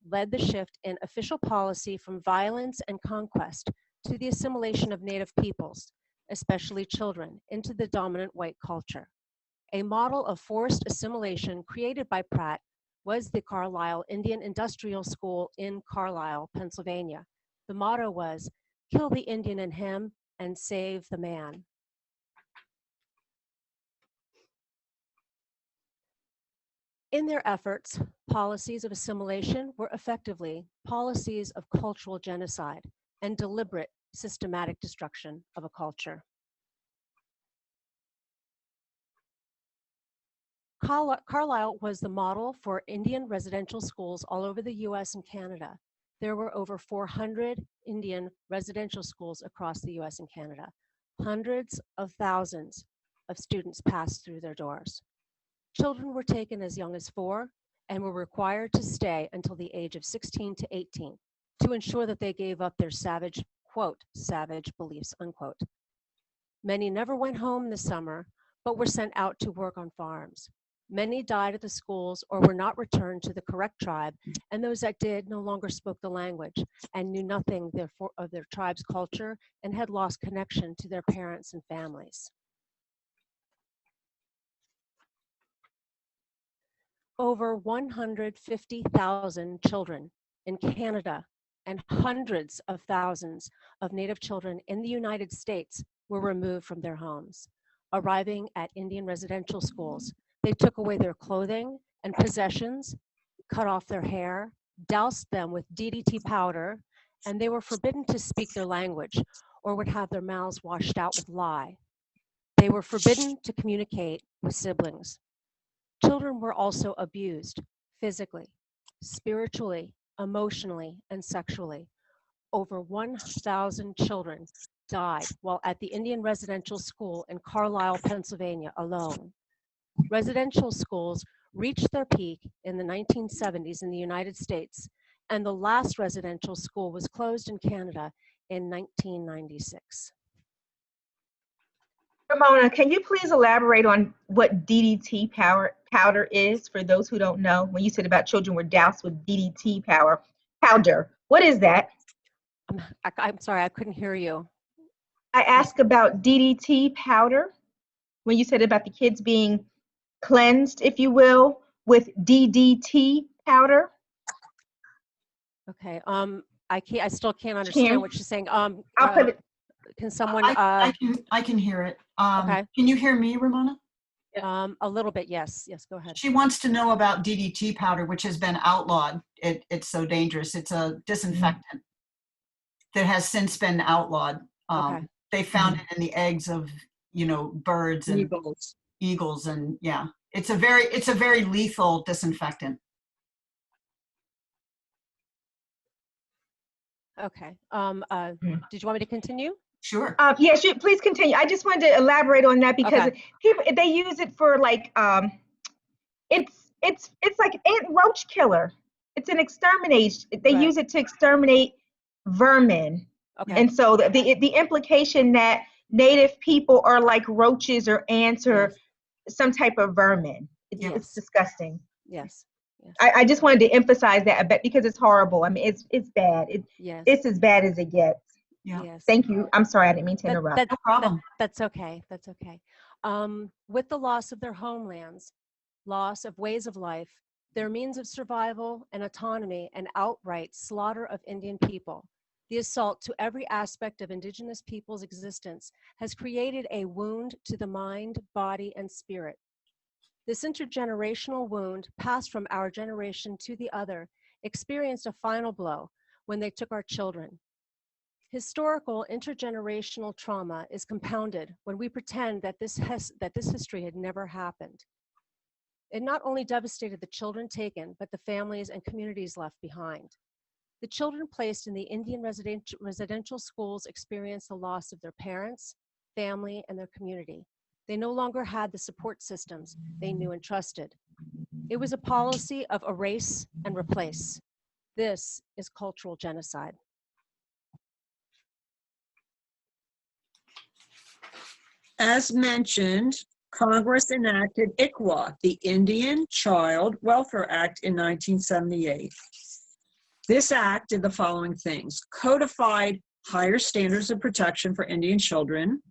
led the shift in official policy from violence and conquest to the assimilation of Native peoples, especially children, into the dominant white culture. A model of forced assimilation created by Pratt was the Carlisle Indian Industrial School in Carlisle, Pennsylvania. The motto was, "Kill the Indian in him and save the man." In their efforts, policies of assimilation were effectively policies of cultural genocide and deliberate, systematic destruction of a culture. Carlisle was the model for Indian residential schools all over the US and Canada. There were over 400 Indian residential schools across the US and Canada. Hundreds of thousands of students passed through their doors. Children were taken as young as 4 and were required to stay until the age of 16 to 18 to ensure that they gave up their savage, quote, savage beliefs, unquote. Many never went home in the summer, but were sent out to work on farms. Many died at the schools or were not returned to the correct tribe, and those that did no longer spoke the language and knew nothing therefore of their tribe's culture and had lost connection to their parents and families. Over 150,000 children in Canada and hundreds of thousands of Native children in the United States were removed from their homes. Arriving at Indian residential schools, they took away their clothing and possessions, cut off their hair, doused them with DDT powder, and they were forbidden to speak their language or would have their mouths washed out with lye. They were forbidden to communicate with siblings. Children were also abused physically, spiritually, emotionally, and sexually. Over 1,000 children died while at the Indian residential school in Carlisle, Pennsylvania alone. Residential schools reached their peak in the 1970s in the United States, and the last residential school was closed in Canada in 1996. Ramona, can you please elaborate on what DDT powder is for those who don't know? When you said about children were doused with DDT powder, what is that? I'm sorry, I couldn't hear you. I asked about DDT powder when you said about the kids being cleansed, if you will, with DDT powder. Okay, I still can't understand what you're saying. I'll put it. Can someone? I can hear it. Okay. Can you hear me, Ramona? A little bit, yes. Yes, go ahead. She wants to know about DDT powder, which has been outlawed. It's so dangerous. It's a disinfectant that has since been outlawed. Okay. They found it in the eggs of, birds and eagles, and yeah, it's a very lethal disinfectant. Okay. Did you want me to continue? Sure. Yes, please continue. I just wanted to elaborate on that because people, they use it for like it's like ant roach killer. It's an extermination. They use it to exterminate vermin. Okay. And so the implication that Native people are like roaches or ants or some type of vermin. It's disgusting. Yes. Yes. I just wanted to emphasize that a bit because it's horrible. I mean, it's bad. It's as bad as it gets. Yeah. Yes. Thank you. I'm sorry, I didn't mean to interrupt. No problem. That's okay. That's okay. With the loss of their homelands, loss of ways of life, their means of survival and autonomy, and outright slaughter of Indian people, the assault to every aspect of Indigenous people's existence has created a wound to the mind, body, and spirit. This intergenerational wound, passed from our generation to the other, experienced a final blow when they took our children. Historical intergenerational trauma is compounded when we pretend that this history had never happened. It not only devastated the children taken, but the families and communities left behind. The children placed in the Indian residential schools experienced the loss of their parents, family, and their community. They no longer had the support systems they knew and trusted. It was a policy of erase and replace. This is cultural genocide. As mentioned, Congress enacted ICWA, the Indian Child Welfare Act, in 1978. This act did the following things: codified higher standards of protection for Indian children.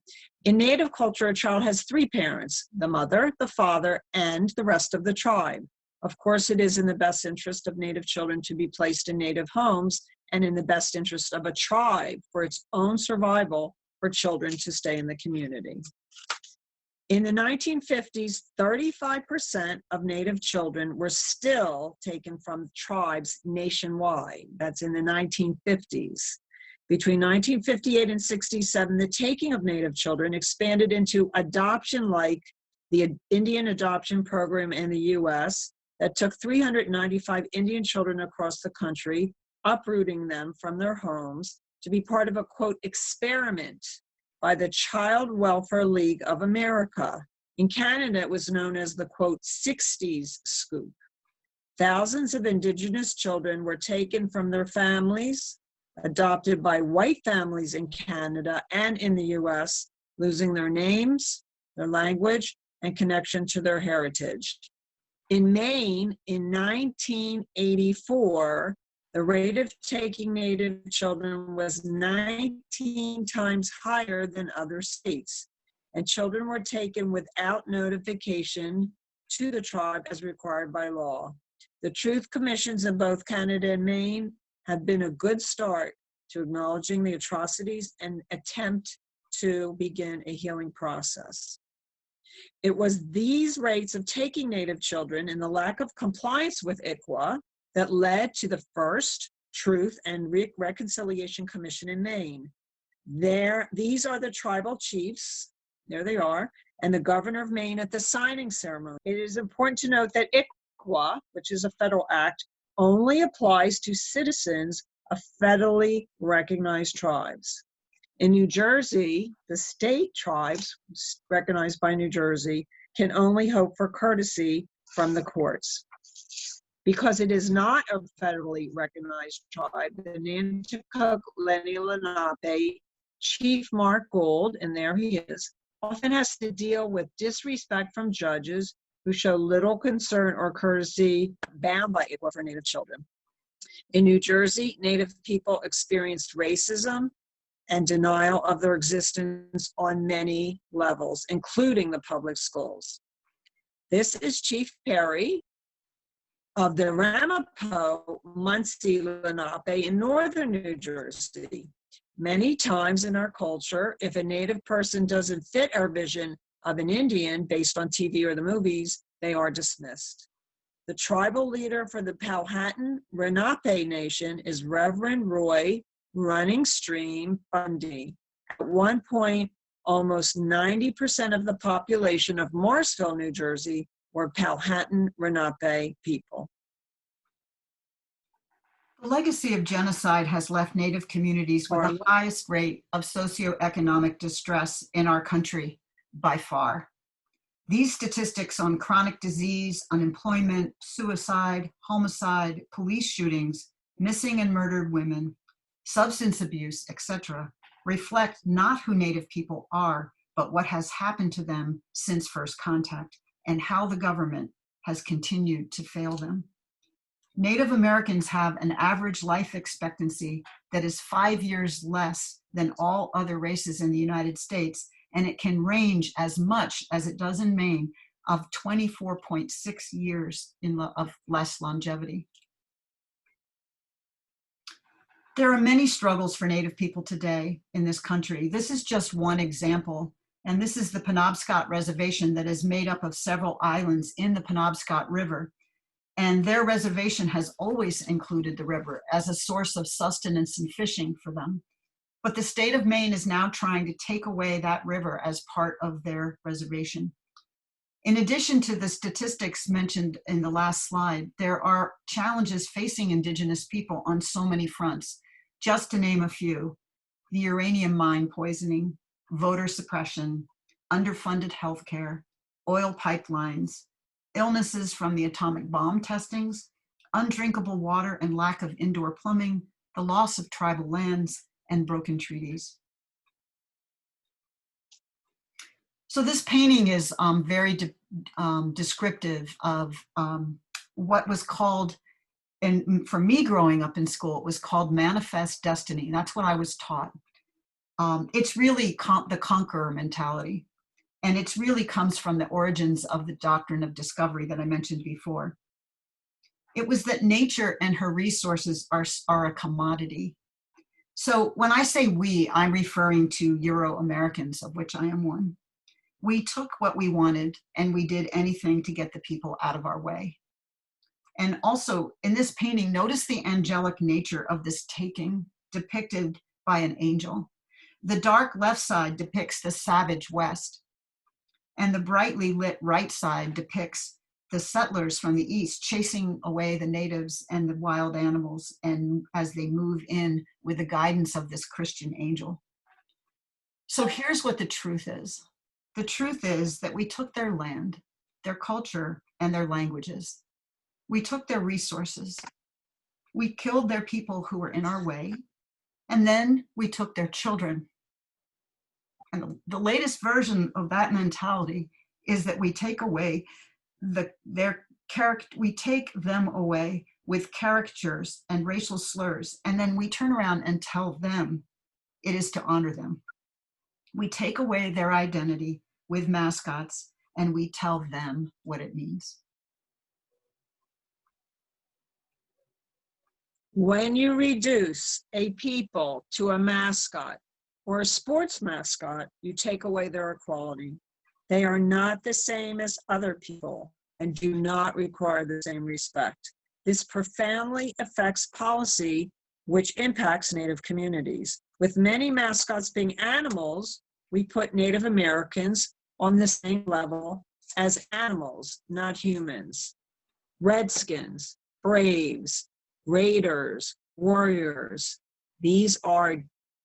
In Native culture, a child has 3 parents: the mother, the father, and the rest of the tribe. Of course, it is in the best interest of Native children to be placed in Native homes, and in the best interest of a tribe for its own survival for children to stay in the community. In the 1950s, 35% of Native children were still taken from tribes nationwide. That's in the 1950s. Between 1958 and 67, the taking of Native children expanded into adoption, like the Indian Adoption Program in the US that took 395 Indian children across the country, uprooting them from their homes to be part of a, quote, experiment by the Child Welfare League of America. In Canada, it was known as the, quote, 60s scoop. Thousands of Indigenous children were taken from their families, adopted by white families in Canada and in the US, losing their names, their language, and connection to their heritage. In Maine, in 1984, the rate of taking Native children was 19 times higher than other states, and children were taken without notification to the tribe as required by law. The Truth Commissions in both Canada and Maine have been a good start to acknowledging the atrocities and attempt to begin a healing process. It was these rates of taking Native children and the lack of compliance with ICWA that led to the first Truth and Reconciliation Commission in Maine. These are the tribal chiefs, there they are, and the governor of Maine at the signing ceremony. It is important to note that ICWA, which is a federal act, only applies to citizens of federally recognized tribes. In New Jersey, the state tribes recognized by New Jersey can only hope for courtesy from the courts. Because it is not a federally recognized tribe, the Nanticoke Lenni Lenape Chief Mark Gould, and there he is, often has to deal with disrespect from judges who show little concern or courtesy bound by ICWA for Native children. In New Jersey, Native people experienced racism and denial of their existence on many levels, including the public schools. This is Chief Perry of the Ramapo Muncie Lenape in northern New Jersey. Many times in our culture, if a Native person doesn't fit our vision of an Indian based on TV or the movies, they are dismissed. The tribal leader for the Powhatan Lenape Nation is Reverend Roy Running Stream Bundy. At one point, almost 90% of the population of Morrisville, New Jersey, were Powhatan Lenape people. The legacy of genocide has left Native communities with the highest rate of socioeconomic distress in our country by far. These statistics on chronic disease, unemployment, suicide, homicide, police shootings, missing and murdered women, substance abuse, etc., reflect not who Native people are, but what has happened to them since first contact and how the government has continued to fail them. Native Americans have an average life expectancy that is 5 years less than all other races in the United States, and it can range as much as it does in Maine of 24.6 years of less longevity. There are many struggles for Native people today in this country. This is just one example, and this is the Penobscot Reservation that is made up of several islands in the Penobscot River. And their reservation has always included the river as a source of sustenance and fishing for them. But the state of Maine is now trying to take away that river as part of their reservation. In addition to the statistics mentioned in the last slide, there are challenges facing Indigenous people on so many fronts. Just to name a few: the uranium mine poisoning, voter suppression, underfunded healthcare, oil pipelines, illnesses from the atomic bomb testings, undrinkable water and lack of indoor plumbing, the loss of tribal lands, and broken treaties. So this painting is very descriptive of what was called, and for me growing up in school, it was called manifest destiny. That's what I was taught. It's really the conqueror mentality. And it really comes from the origins of the doctrine of discovery that I mentioned before. It was that nature and her resources are a commodity. So when I say we, I'm referring to Euro-Americans, of which I am one. We took what we wanted and we did anything to get the people out of our way. And also in this painting, notice the angelic nature of this taking depicted by an angel. The dark left side depicts the savage West, and the brightly lit right side depicts the settlers from the east chasing away the natives and the wild animals, and as they move in with the guidance of this Christian angel. So here's what the truth is. The truth is that we took their land, their culture, and their languages. We took their resources. We killed their people who were in our way. And then we took their children. And the latest version of that mentality is that we take away their character, we take them away with caricatures and racial slurs, and then we turn around and tell them it is to honor them. We take away their identity with mascots, and we tell them what it means. When you reduce a people to a mascot or a sports mascot, you take away their equality. They are not the same as other people and do not require the same respect. This profoundly affects policy, which impacts Native communities. With many mascots being animals, we put Native Americans on the same level as animals, not humans. Redskins, Braves, Raiders, Warriors, these are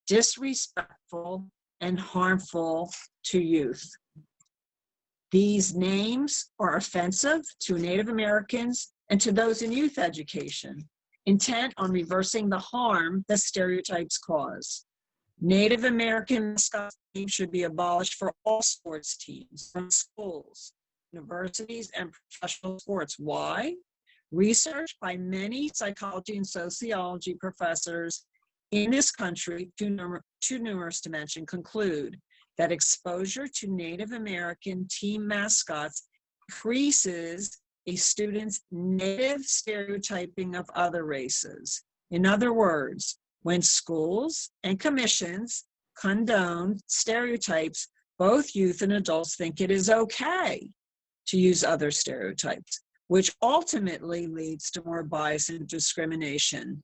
disrespectful and harmful to youth. These names are offensive to Native Americans and to those in youth education, intent on reversing the harm that stereotypes cause. Native American mascot names should be abolished for all sports teams, from schools, universities, and professional sports. Why? Research by many psychology and sociology professors in this country, too numerous to mention, conclude that exposure to Native American team mascots increases a student's native stereotyping of other races. In other words, when schools and commissions condone stereotypes, both youth and adults think it is okay to use other stereotypes, which ultimately leads to more bias and discrimination.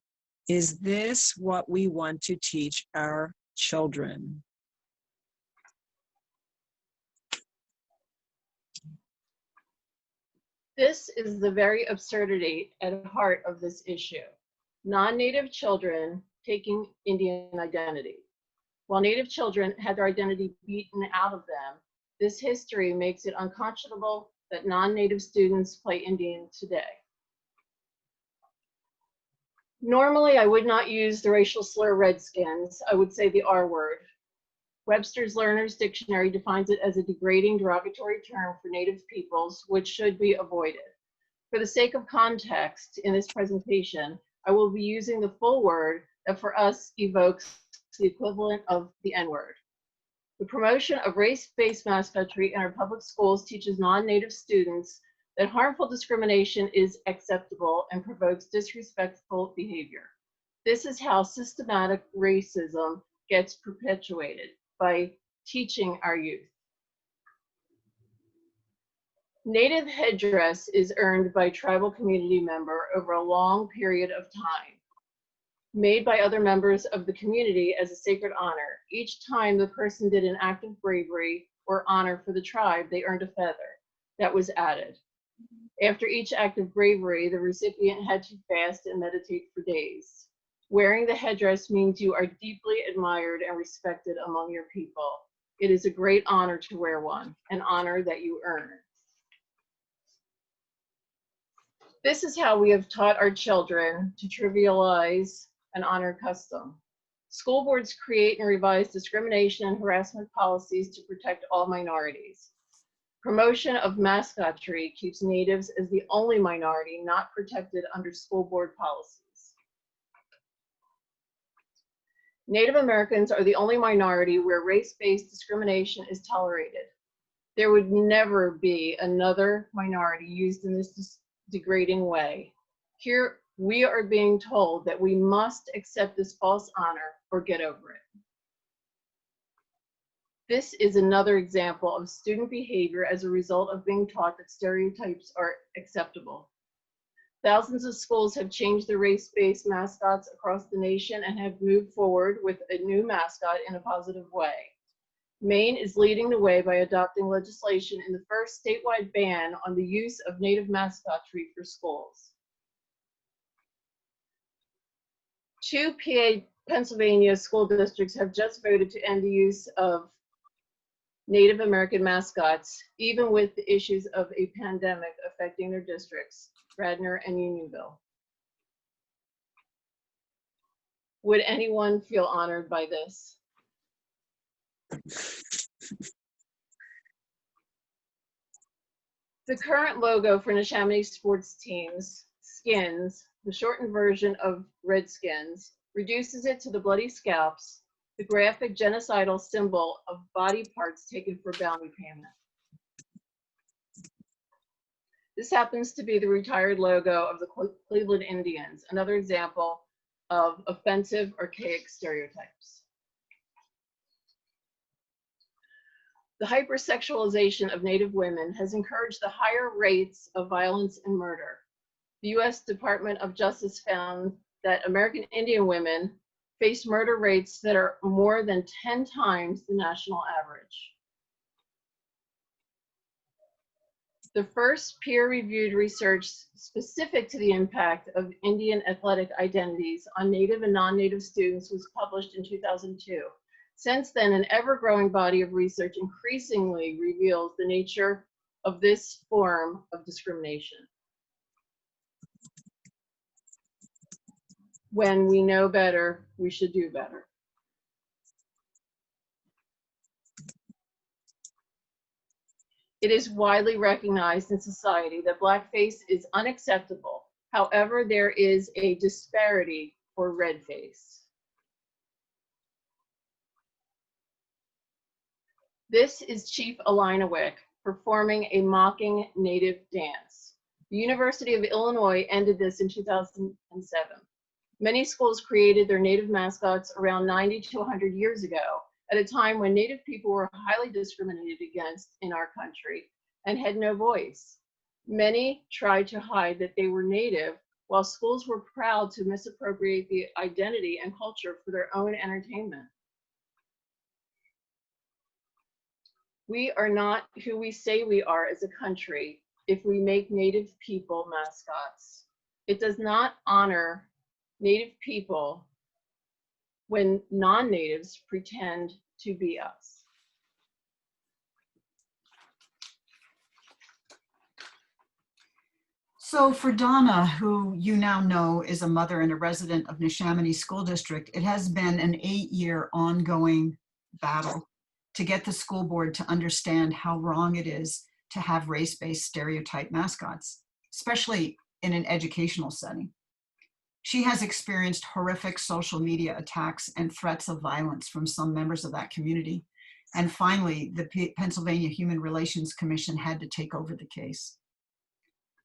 Is this what we want to teach our children? This is the very absurdity at the heart of this issue. Non-Native children taking Indian identity. While Native children had their identity beaten out of them, this history makes it unconscionable that non-Native students play Indian today. Normally, I would not use the racial slur Redskins. I would say the R word. Webster's Learner's Dictionary defines it as a degrading, derogatory term for Native peoples, which should be avoided. For the sake of context in this presentation, I will be using the full word that for us evokes the equivalent of the N-word. The promotion of race-based mascotry in our public schools teaches non-Native students that harmful discrimination is acceptable and provokes disrespectful behavior. This is how systematic racism gets perpetuated, by teaching our youth. Native headdress is earned by a tribal community member over a long period of time, made by other members of the community as a sacred honor. Each time the person did an act of bravery or honor for the tribe, they earned a feather that was added. After each act of bravery, the recipient had to fast and meditate for days. Wearing the headdress means you are deeply admired and respected among your people. It is a great honor to wear one, an honor that you earn. This is how we have taught our children to trivialize and honor custom. School boards create and revise discrimination and harassment policies to protect all minorities. Promotion of mascotry keeps Natives as the only minority not protected under school board policies. Native Americans are the only minority where race-based discrimination is tolerated. There would never be another minority used in this degrading way. Here, we are being told that we must accept this false honor or get over it. This is another example of student behavior as a result of being taught that stereotypes are acceptable. Thousands of schools have changed their race-based mascots across the nation and have moved forward with a new mascot in a positive way. Maine is leading the way by adopting legislation in the first statewide ban on the use of Native mascotry for schools. Two Pennsylvania school districts have just voted to end the use of Native American mascots, even with the issues of a pandemic affecting their districts, Radnor and Unionville. Would anyone feel honored by this? The current logo for Neshaminy sports teams, Skins, the shortened version of Redskins, reduces it to the bloody scalps, the graphic genocidal symbol of body parts taken for bounty payment. This happens to be the retired logo of the Cleveland Indians, another example of offensive, archaic stereotypes. The hypersexualization of Native women has encouraged the higher rates of violence and murder. The U.S. Department of Justice found that American Indian women face murder rates that are more than 10 times the national average. The first peer-reviewed research specific to the impact of Indian athletic identities on Native and non-Native students was published in 2002. Since then, an ever-growing body of research increasingly reveals the nature of this form of discrimination. When we know better, we should do better. It is widely recognized in society that blackface is unacceptable. However, there is a disparity for redface. This is Chief Alina Wick performing a mocking Native dance. The University of Illinois ended this in 2007. Many schools created their Native mascots around 90 to 100 years ago, at a time when Native people were highly discriminated against in our country and had no voice. Many tried to hide that they were Native, while schools were proud to misappropriate the identity and culture for their own entertainment. We are not who we say we are as a country if we make Native people mascots. It does not honor Native people when non-Natives pretend to be us. So for Donna, who you now know is a mother and a resident of Neshaminy School District, it has been an 8-year ongoing battle to get the school board to understand how wrong it is to have race-based stereotype mascots, especially in an educational setting. She has experienced horrific social media attacks and threats of violence from some members of that community. And finally, the Pennsylvania Human Relations Commission had to take over the case.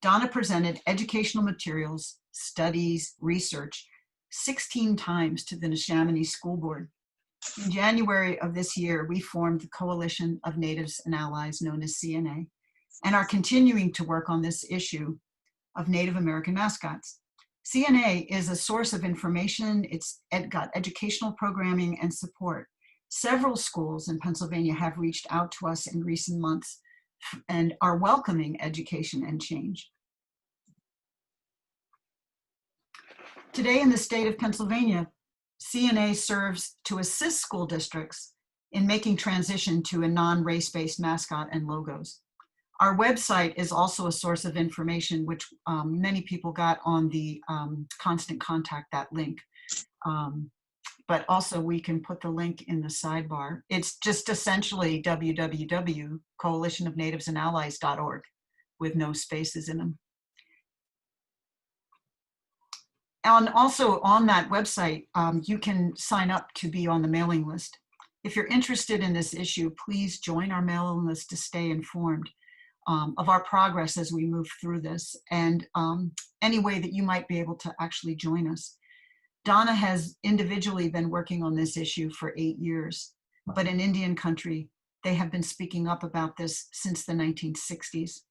Donna presented educational materials, studies, research 16 times to the Neshaminy School Board. In January of this year, we formed the Coalition of Natives and Allies, known as CNA, and are continuing to work on this issue of Native American mascots. CNA is a source of information. It's got educational programming and support. Several schools in Pennsylvania have reached out to us in recent months and are welcoming education and change. Today in the state of Pennsylvania, CNA serves to assist school districts in making transition to a non-race-based mascot and logos. Our website is also a source of information, which many people got on the Constant Contact, that link. But also we can put the link in the sidebar. It's just essentially www.coalitionofnativesandallies.org with no spaces in them. And also on that website, you can sign up to be on the mailing list. If you're interested in this issue, please join our mailing list to stay informed of our progress as we move through this, and any way that you might be able to actually join us. Donna has individually been working on this issue for 8 years, but in Indian country, they have been speaking up about this since the 1960s.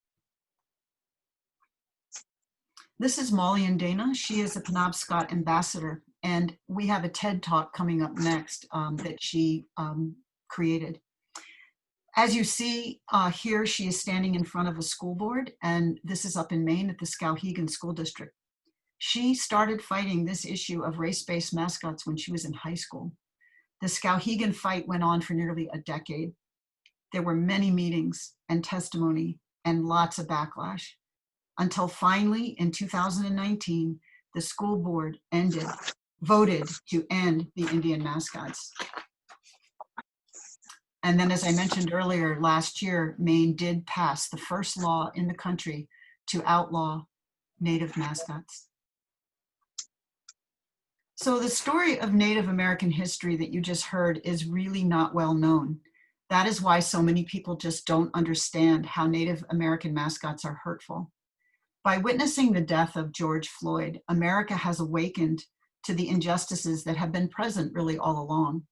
This is Molly and Dana. She is a Penobscot ambassador, and we have a TED Talk coming up next that she created. As you see here, she is standing in front of a school board, and this is up in Maine at the Skowhegan School District. She started fighting this issue of race-based mascots when she was in high school. The Skowhegan fight went on for nearly a decade. There were many meetings and testimony and lots of backlash until finally in 2019, the school board voted to end the Indian mascots. And then, as I mentioned earlier, last year, Maine did pass the first law in the country to outlaw Native mascots. So the story of Native American history that you just heard is really not well known. That is why so many people just don't understand how Native American mascots are hurtful. By witnessing the death of George Floyd, America has awakened to the injustices that have been present really all along.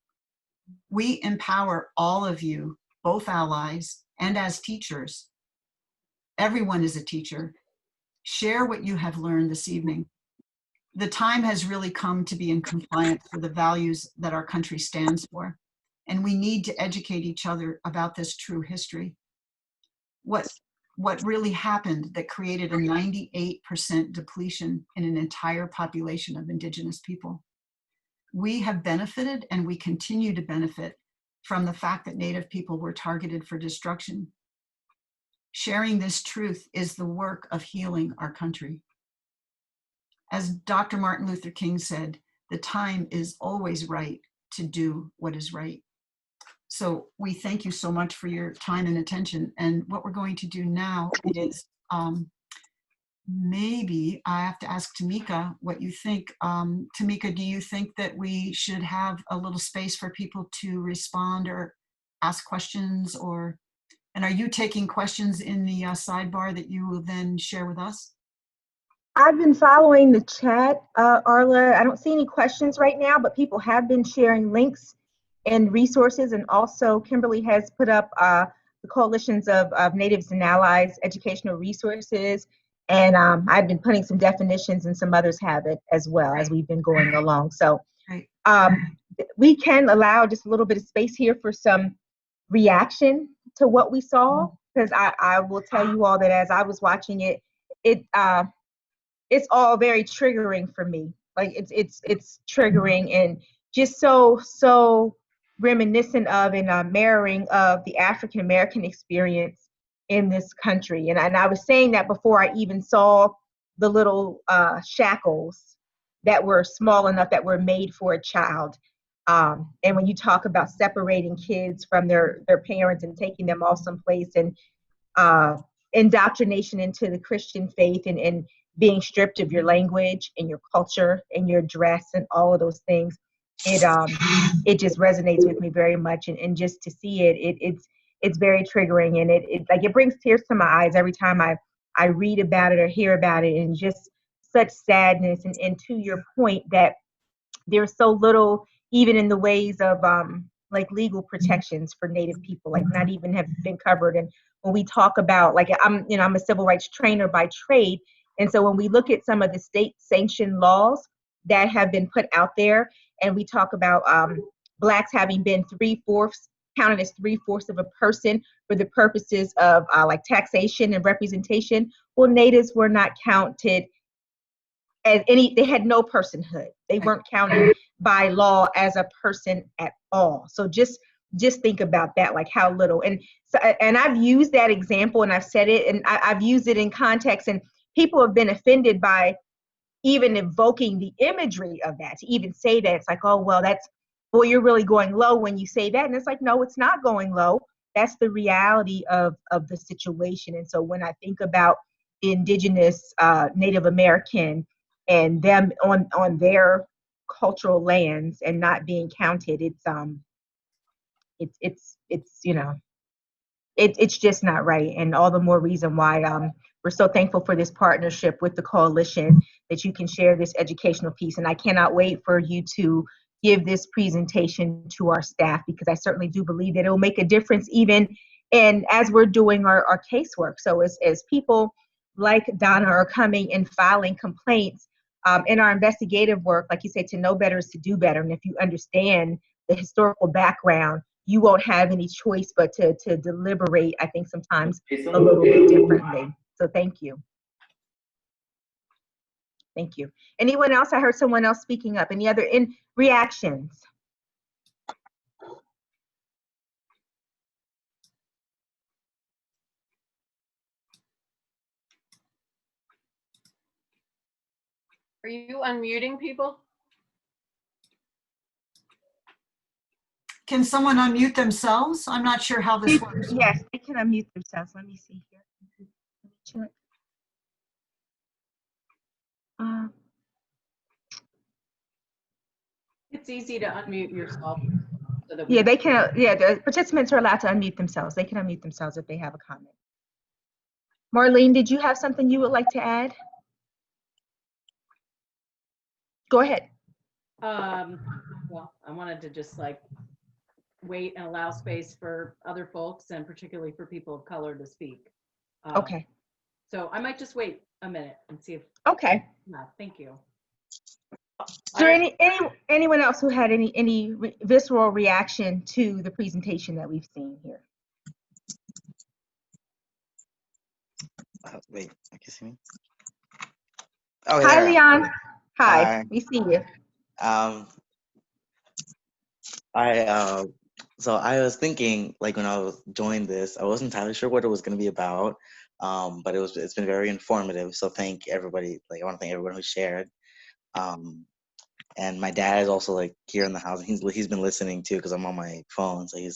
We empower all of you, both allies and as teachers. Everyone is a teacher. Share what you have learned this evening. The time has really come to be in compliance with the values that our country stands for, and we need to educate each other about this true history. What really happened that created a 98% depletion in an entire population of Indigenous people. We have benefited and we continue to benefit from the fact that Native people were targeted for destruction. Sharing this truth is the work of healing our country. As Dr. Martin Luther King said, the time is always right to do what is right. So we thank you so much for your time and attention. And what we're going to do now is maybe I have to ask Tamika what you think. Tamika, do you think that we should have a little space for people to respond or ask questions, and are you taking questions in the sidebar that you will then share with us? I've been following the chat, Arla. I don't see any questions right now, but people have been sharing links and resources. And also Kimberly has put up the coalitions of Natives and Allies educational resources. And I've been putting some definitions, and some others have it as well as we've been going along. So we can allow just a little bit of space here for some reaction to what we saw, because I will tell you all that as I was watching it, it's all very triggering for me. Like it's triggering and just so reminiscent of and mirroring of the African American experience in this country. And I was saying that before I even saw the little shackles that were small enough that were made for a child. And when you talk about separating kids from their parents and taking them off someplace, and indoctrination into the Christian faith, and being stripped of your language and your culture and your dress and all of those things, it just resonates with me very much. And just to see it's very triggering, and it brings tears to my eyes every time I read about it or hear about it, and just such sadness. And to your point that there's so little even in the ways of like legal protections for Native people, like not even have been covered. And when we talk about, like, I'm a civil rights trainer by trade. And so when we look at some of the state sanctioned laws that have been put out there, and we talk about Blacks having been counted as 3/4 of a person for the purposes of like taxation and representation, well, Natives were not counted as they had no personhood. They weren't counted by law as a person at all. So just think about that, like how little. And so, and I've used that example, and I've said it, and I've used it in context, and people have been offended by even evoking the imagery of that, to even say that. It's like, oh, well, boy, you're really going low when you say that. And it's like, no, it's not going low. That's the reality of the situation. And so when I think about Indigenous Native American and them on their cultural lands and not being counted, it's just not right. And all the more reason why we're so thankful for this partnership with the coalition, that you can share this educational piece. And I cannot wait for you to give this presentation to our staff, because I certainly do believe that it will make a difference even as we're doing our casework. So as people like Donna are coming and filing complaints in our investigative work, like you say, to know better is to do better. And if you understand the historical background, you won't have any choice but to deliberate, I think, sometimes a little bit differently. So thank you. Thank you. Anyone else? I heard someone else speaking up. Any other reactions? Are you unmuting people? Can someone unmute themselves? I'm not sure how this works. Yes, they can unmute themselves. Let me see here. Let me check. It's easy to unmute yourself. So that Yeah, they can. Yeah, the participants are allowed to unmute themselves. They can unmute themselves if they have a comment. Marlene, did you have something you would like to add? Go ahead. Well, I wanted to just like wait and allow space for other folks and particularly for people of color to speak. Okay. So I might just wait a minute and see if. Okay. No, thank you. Is there anyone else who had any visceral reaction to the presentation that we've seen here? Wait, I can see me. Oh, Hi, there. Leon. Hi. Hi. We see you. So I was thinking, like when I was joined this, I wasn't entirely sure what it was going to be about, but it's been very informative. So thank everybody. Like I want to thank everyone who shared. And my dad is also like here in the house. He's been listening too because I'm on my phone. So he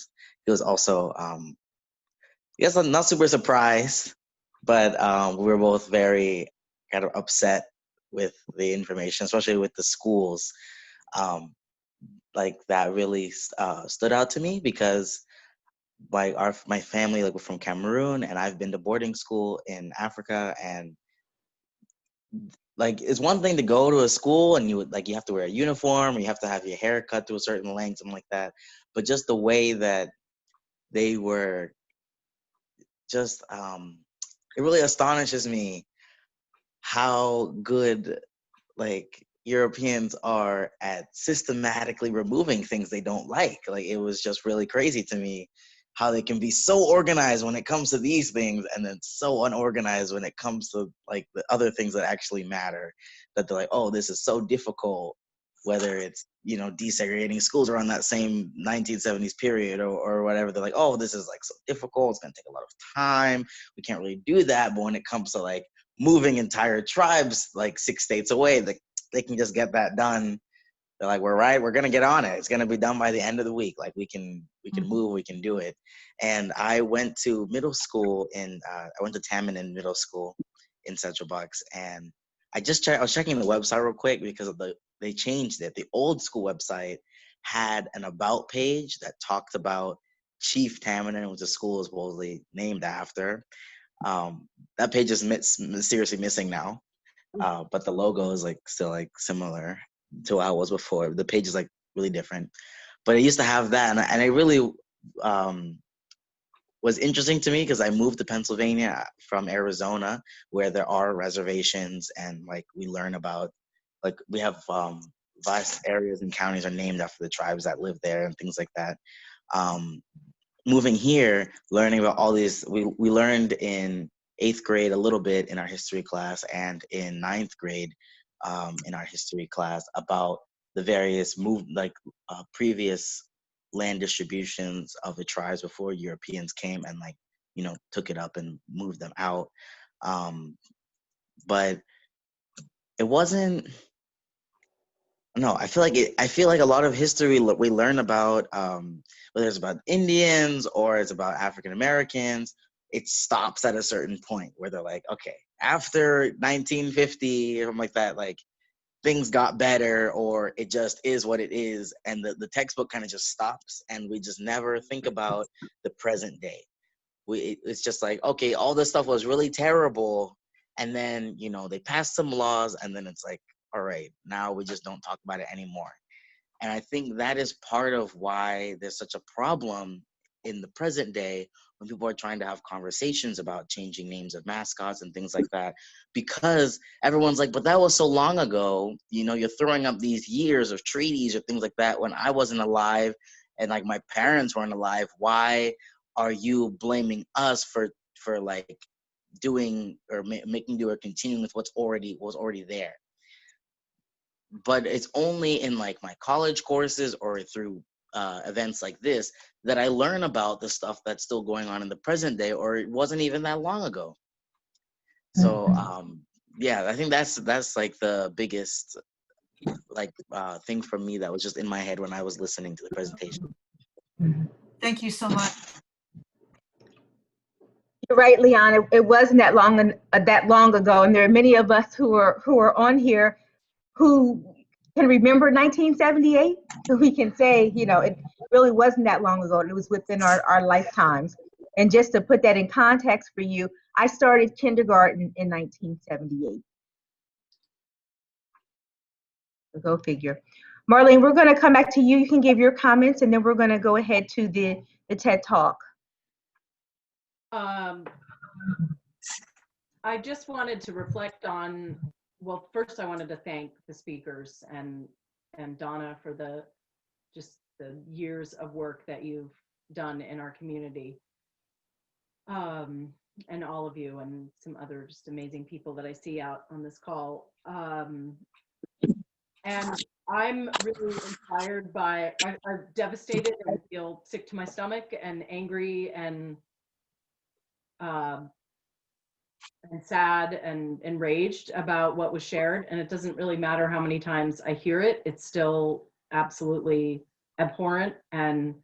was also I'm not super surprised, but we were both very kind of upset with the information, especially with the schools. Like that really stood out to me because like my family like we're from Cameroon, and I've been to boarding school in Africa, and like it's one thing to go to a school and you have to wear a uniform, or you have to have your hair cut to a certain length, something like that. But just the way that they were just it really astonishes me how good like Europeans are at systematically removing things they don't like. Like it was just really crazy to me how they can be so organized when it comes to these things and then so unorganized when it comes to like the other things that actually matter. That they're like, oh, this is so difficult, whether it's, desegregating schools around that same 1970s period or whatever. They're like, oh, this is like so difficult. It's going to take a lot of time. We can't really do that. But when it comes to like moving entire tribes like 6 states away, they can just get that done. They're like, we're gonna get on it. It's gonna be done by the end of the week. Like we can move, we can do it. And I went to middle school I went to Tamanin Middle School in Central Bucks, and I was checking the website real quick because they changed it. The old school website had an about page that talked about Chief Tamanin, which the school is supposedly named after. That page is mysteriously missing now, but the logo is like still like similar to how it was before. The page is like really different, but it used to have that, and it really was interesting to me because I moved to Pennsylvania from Arizona, where there are reservations, and like we learn about like we have vast areas and counties are named after the tribes that live there and things like that. Moving here, learning about all these, we learned in 8th grade a little bit in our history class, and in 9th grade in our history class about the various previous land distributions of the tribes before Europeans came and took it up and moved them out. But it wasn't. No, I feel like a lot of history we learn about, whether it's about Indians or it's about African Americans, it stops at a certain point where they're like, okay, after 1950 or something like that, like things got better, or it just is what it is, and the textbook kind of just stops, and we just never think about the present day. It's just like, okay, all this stuff was really terrible, and then they passed some laws, and then it's like, all right, now we just don't talk about it anymore. And I think that is part of why there's such a problem in the present day when people are trying to have conversations about changing names of mascots and things like that, because everyone's like, but that was so long ago, you're throwing up these years of treaties or things like that when I wasn't alive and like my parents weren't alive. Why are you blaming us for like doing or making do or continuing with was already there? but it's only in like my college courses or through events like this that I learn about the stuff that's still going on in the present day, or it wasn't even that long ago. So yeah, I think that's like the biggest like thing for me that was just in my head when I was listening to the presentation. Thank you so much. You're right, Leon. It wasn't that long ago, and there are many of us who are on here who can remember 1978. So we can say, you know, it really wasn't that long ago. It was within our lifetimes. And just to put that in context for you, I started kindergarten in 1978. So go figure. Marlene, we're going to come back to you. You can give your comments, and then we're going to go ahead to the TED Talk. I just wanted to reflect on, well, first I wanted to thank the speakers and Donna for the years of work that you've done in our community. And all of you and some other just amazing people that I see out on this call. And I'm really inspired by, I'm devastated and feel sick to my stomach and angry and sad and enraged about what was shared. And it doesn't really matter how many times I hear it, it's still absolutely abhorrent and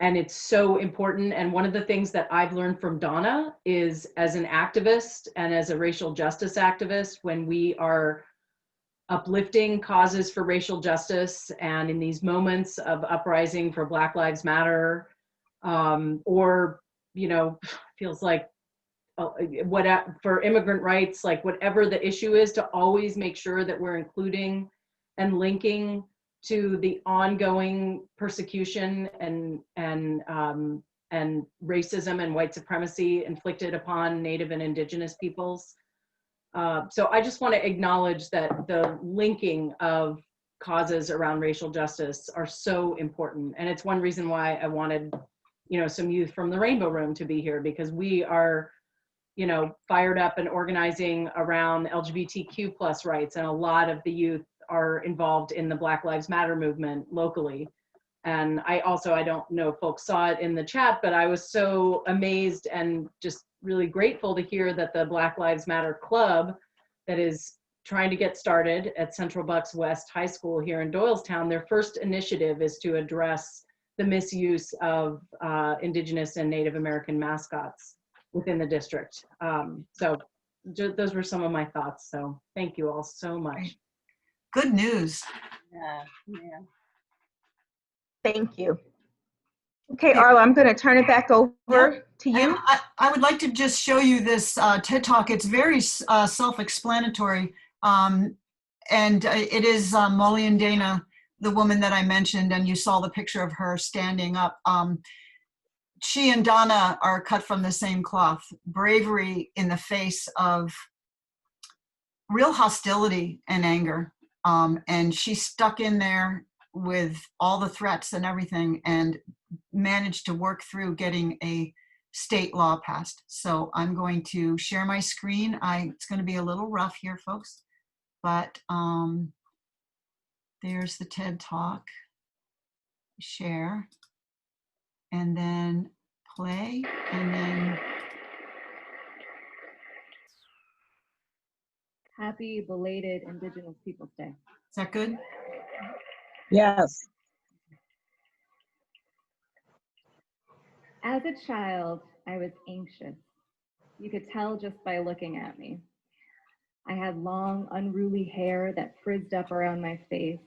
it's so important. And one of the things that I've learned from Donna is, as an activist and as a racial justice activist, when we are uplifting causes for racial justice and in these moments of uprising for Black Lives Matter, or, you know, feels like for immigrant rights, like whatever the issue is, to always make sure that we're including and linking to the ongoing persecution and racism and white supremacy inflicted upon Native and Indigenous peoples. So I just want to acknowledge that the linking of causes around racial justice are so important. And it's one reason why I wanted, you know, some youth from the Rainbow Room to be here, because we are, you know, fired up and organizing around LGBTQ plus rights. And a lot of the youth are involved in the Black Lives Matter movement locally. And I don't know if folks saw it in the chat, but I was so amazed and just really grateful to hear that the Black Lives Matter Club that is trying to get started at Central Bucks West High School here in Doylestown, their first initiative is to address the misuse of Indigenous and Native American mascots within the district. So those were some of my thoughts. So thank you all so much. Good news. Yeah. Thank you. Okay, Arla, I'm going to turn it back over to you. I would like to just show you this TED Talk. It's very self-explanatory. And it is Molly and Dana, the woman that I mentioned, and you saw the picture of her standing up. She and Donna are cut from the same cloth. Bravery in the face of real hostility and anger. And she stuck in there with all the threats and everything and managed to work through getting a state law passed. So I'm going to share my screen. It's going to be a little rough here, folks, but there's the TED Talk. Share, and then play, and then Happy belated Indigenous Peoples' Day. is that good? Yes. As a child, I was anxious. You could tell just by looking at me. I had long, unruly hair that frizzed up around my face.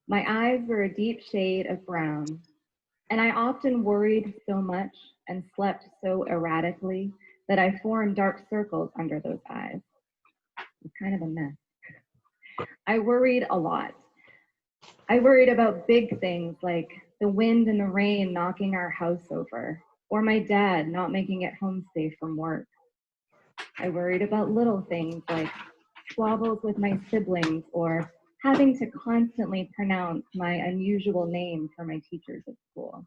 My eyes were a deep shade of brown, and I often worried so much and slept so erratically that I formed dark circles under those eyes. It was kind of a mess. I worried a lot. I worried about big things like the wind and the rain knocking our house over, or my dad not making it home safe from work. I worried about little things like squabbles with my siblings or having to constantly pronounce my unusual name for my teachers at school.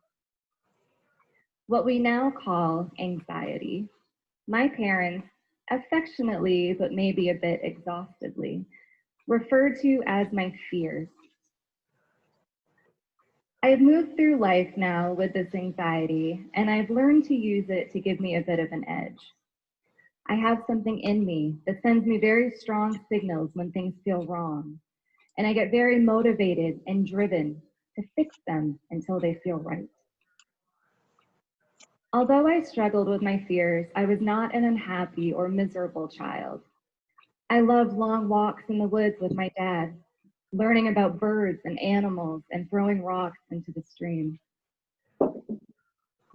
What we now call anxiety, my parents, affectionately but maybe a bit exhaustedly, referred to as my fears. I've moved through life now with this anxiety, and I've learned to use it to give me a bit of an edge. I have something in me that sends me very strong signals when things feel wrong, and I get very motivated and driven to fix them until they feel right. Although I struggled with my fears, I was not an unhappy or miserable child. I loved long walks in the woods with my dad, learning about birds and animals and throwing rocks into the stream.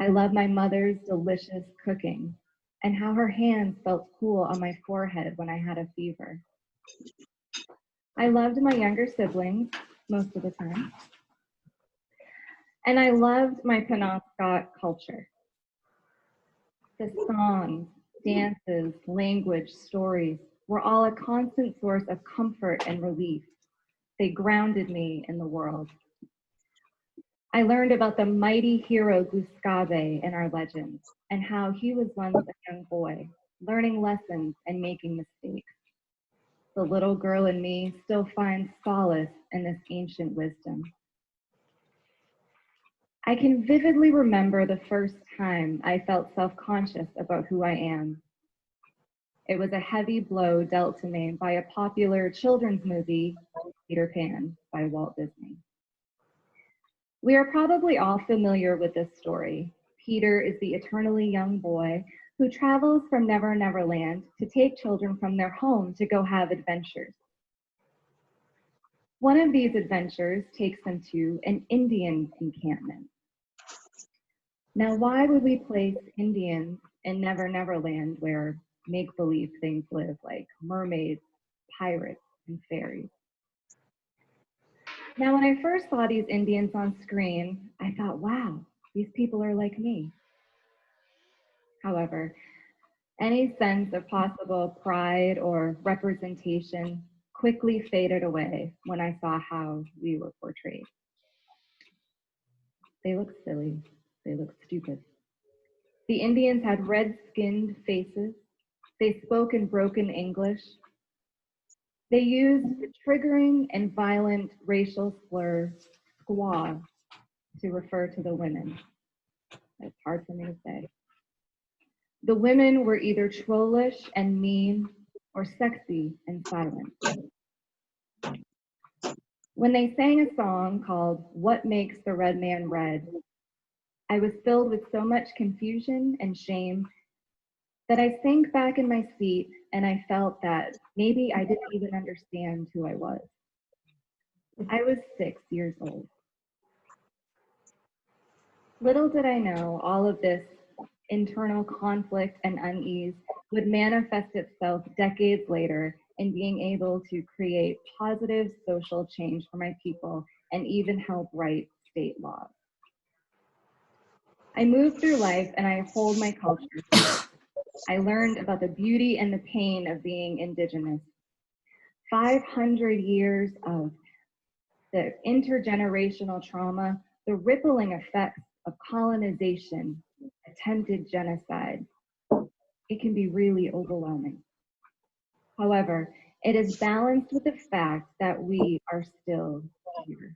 I loved my mother's delicious cooking and how her hands felt cool on my forehead when I had a fever. I loved my younger siblings most of the time. And I loved my Penobscot culture. The songs, dances, language, stories were all a constant source of comfort and relief. They grounded me in the world. I learned about the mighty hero Gustave in our legends and how he was once a young boy, learning lessons and making mistakes. The little girl in me still finds solace in this ancient wisdom. I can vividly remember the first time I felt self-conscious about who I am. It was a heavy blow dealt to me by a popular children's movie, Peter Pan, by Walt Disney. We are probably all familiar with this story. Peter is the eternally young boy who travels from Never Never Land to take children from their home to go have adventures. One of these adventures takes them to an Indian encampment. Now, why would we place Indians in Never Never Land where make-believe things live like mermaids, pirates, and fairies? Now, when I first saw these Indians on screen, I thought, wow, these people are like me. However, any sense of possible pride or representation quickly faded away when I saw how we were portrayed. They looked silly. They looked stupid. The Indians had red-skinned faces. They spoke in broken English. They used the triggering and violent racial slur, squaw, to refer to the women. That's hard for me to say. The women were either trollish and mean or sexy and silent. When they sang a song called What Makes the Red Man Red, I was filled with so much confusion and shame that I sank back in my seat and I felt that maybe I didn't even understand who I was. I was 6 years old. Little did I know all of this internal conflict and unease would manifest itself decades later in being able to create positive social change for my people and even help write state laws. I moved through life and I hold my culture. I learned about the beauty and the pain of being Indigenous. 500 years of the intergenerational trauma, the rippling effects of colonization, attempted genocide. It can be really overwhelming. However, it is balanced with the fact that we are still here.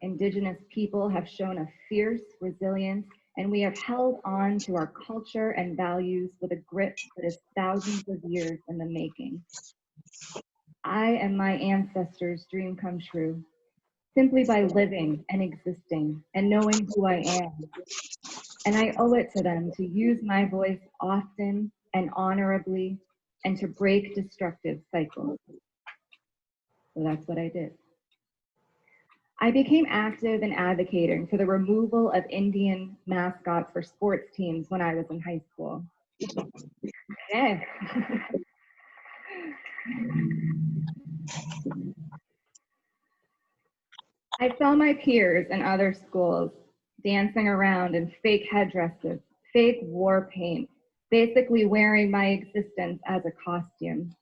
Indigenous people have shown a fierce resilience, and we have held on to our culture and values with a grit that is thousands of years in the making. I and my ancestors' dream come true simply by living and existing and knowing who I am. And I owe it to them to use my voice often and honorably and to break destructive cycles. So that's what I did. I became active in advocating for the removal of Indian mascots for sports teams when I was in high school. Okay. I saw my peers in other schools dancing around in fake headdresses, fake war paint, basically wearing my existence as a costume.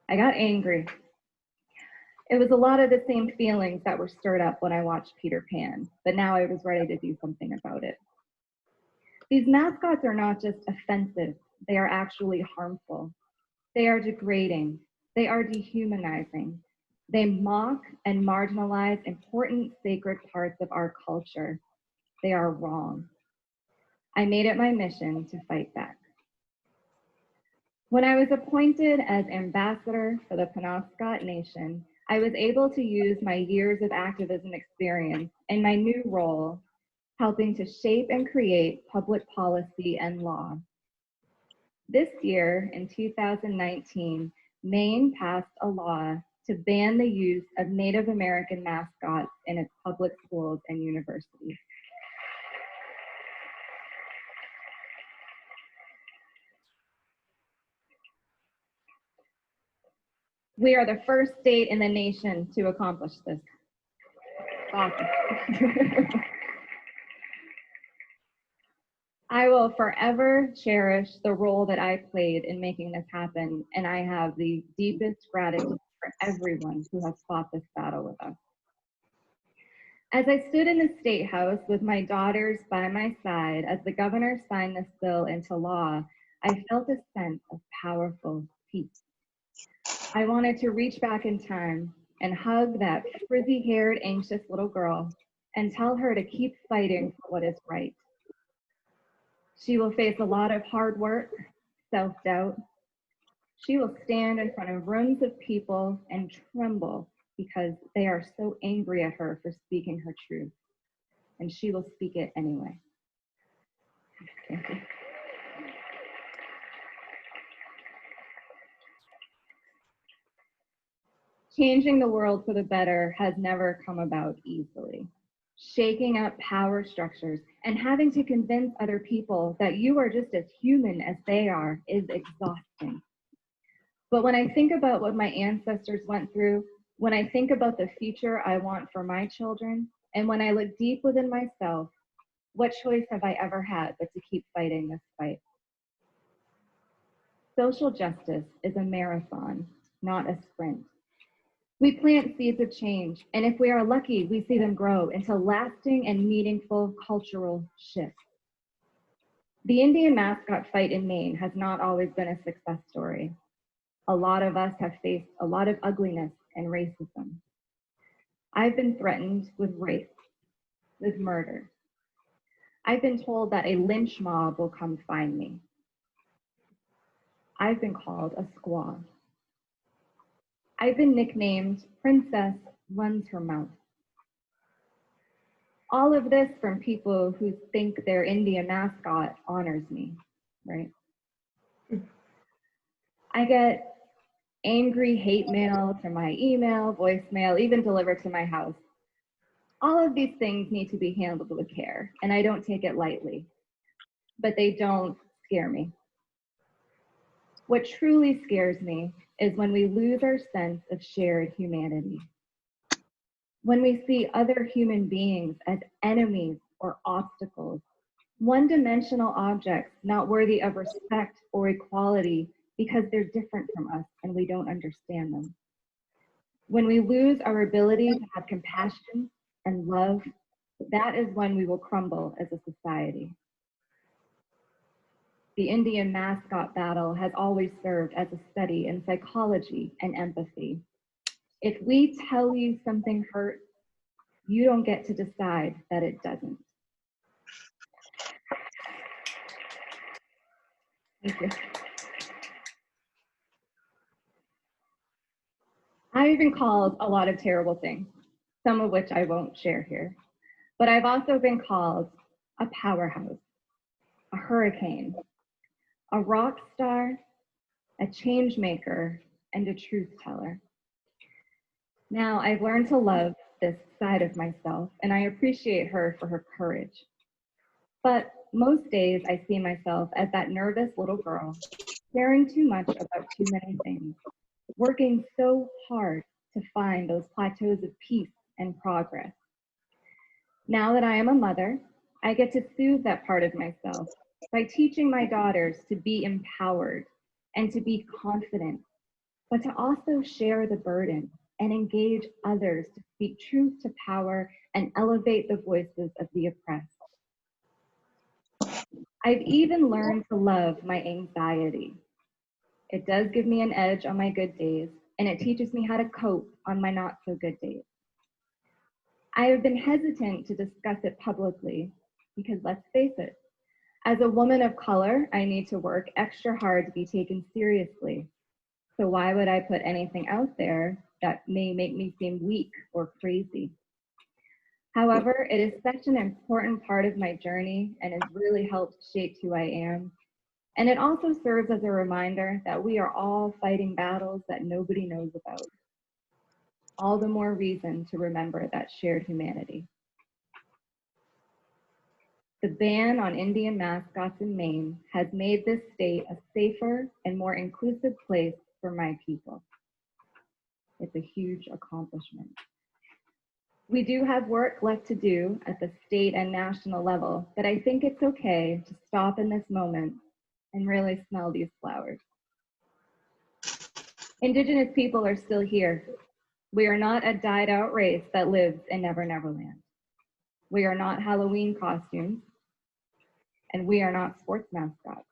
I got angry. It was a lot of the same feelings that were stirred up when I watched Peter Pan, but now I was ready to do something about it. These mascots are not just offensive, they are actually harmful. They are degrading. They are dehumanizing. They mock and marginalize important sacred parts of our culture. They are wrong. I made it my mission to fight back. When I was appointed as ambassador for the Penobscot Nation, I was able to use my years of activism experience in my new role, helping to shape and create public policy and law. This year, in 2019, Maine passed a law to ban the use of Native American mascots in its public schools and universities. We are the first state in the nation to accomplish this. Awesome. I will forever cherish the role that I played in making this happen, and I have the deepest gratitude for everyone who has fought this battle with us. As I stood in the State House with my daughters by my side as the governor signed this bill into law, I felt a sense of powerful peace. I wanted to reach back in time and hug that frizzy-haired, anxious little girl and tell her to keep fighting for what is right. She will face a lot of hard work, self-doubt. She will stand in front of rooms of people and tremble because they are so angry at her for speaking her truth. And she will speak it anyway. Thank you. Changing the world for the better has never come about easily. Shaking up power structures and having to convince other people that you are just as human as they are is exhausting. But when I think about what my ancestors went through, when I think about the future I want for my children, and when I look deep within myself, what choice have I ever had but to keep fighting this fight? Social justice is a marathon, not a sprint. We plant seeds of change, and if we are lucky, we see them grow into lasting and meaningful cultural shifts. The Indian mascot fight in Maine has not always been a success story. A lot of us have faced a lot of ugliness and racism. I've been threatened with rape, with murder. I've been told that a lynch mob will come find me. I've been called a squaw. I've been nicknamed Princess Runs Her Mouth. All of this from people who think their Indian mascot honors me, right? I get angry hate mail to my email, voicemail, even delivered to my house. All of these things need to be handled with care, and I don't take it lightly, but they don't scare me. What truly scares me is when we lose our sense of shared humanity. When we see other human beings as enemies or obstacles, one-dimensional objects not worthy of respect or equality because they're different from us and we don't understand them. When we lose our ability to have compassion and love, that is when we will crumble as a society. The Indian mascot battle has always served as a study in psychology and empathy. If we tell you something hurts, you don't get to decide that it doesn't. Thank you. I've been called a lot of terrible things, some of which I won't share here, but I've also been called a powerhouse, a hurricane, a rock star, a change maker, and a truth teller. Now I've learned to love this side of myself, and I appreciate her for her courage. But most days I see myself as that nervous little girl, caring too much about too many things, working so hard to find those plateaus of peace and progress. Now that I am a mother, I get to soothe that part of myself by teaching my daughters to be empowered and to be confident, but to also share the burden and engage others to speak truth to power and elevate the voices of the oppressed. I've even learned to love my anxiety. It does give me an edge on my good days, and it teaches me how to cope on my not so good days. I have been hesitant to discuss it publicly because, let's face it, as a woman of color, I need to work extra hard to be taken seriously. So why would I put anything out there that may make me seem weak or crazy? However, it is such an important part of my journey and has really helped shape who I am. And it also serves as a reminder that we are all fighting battles that nobody knows about. All the more reason to remember that shared humanity. The ban on Indian mascots in Maine has made this state a safer and more inclusive place for my people. It's a huge accomplishment. We do have work left to do at the state and national level, but I think it's okay to stop in this moment and really smell these flowers. Indigenous people are still here. We are not a died out race that lives in Never Never Land. We are not Halloween costumes, and we are not sports mascots.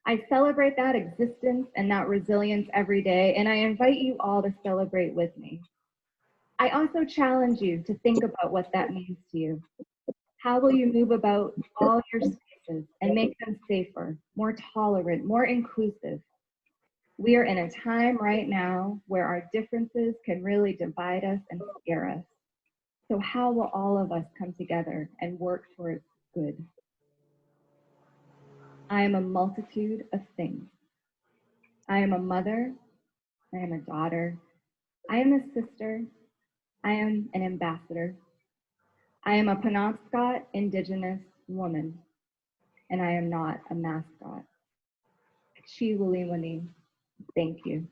I celebrate that existence and that resilience every day, and I invite you all to celebrate with me. I also challenge you to think about what that means to you. How will you move about all your spaces and make them safer, more tolerant, more inclusive? We are in a time right now where our differences can really divide us and scare us. So how will all of us come together and work towards good? I am a multitude of things. I am a mother, I am a daughter, I am a sister, I am an ambassador. I am a Penobscot Indigenous woman, and I am not a mascot. Chiwaliwani, thank you.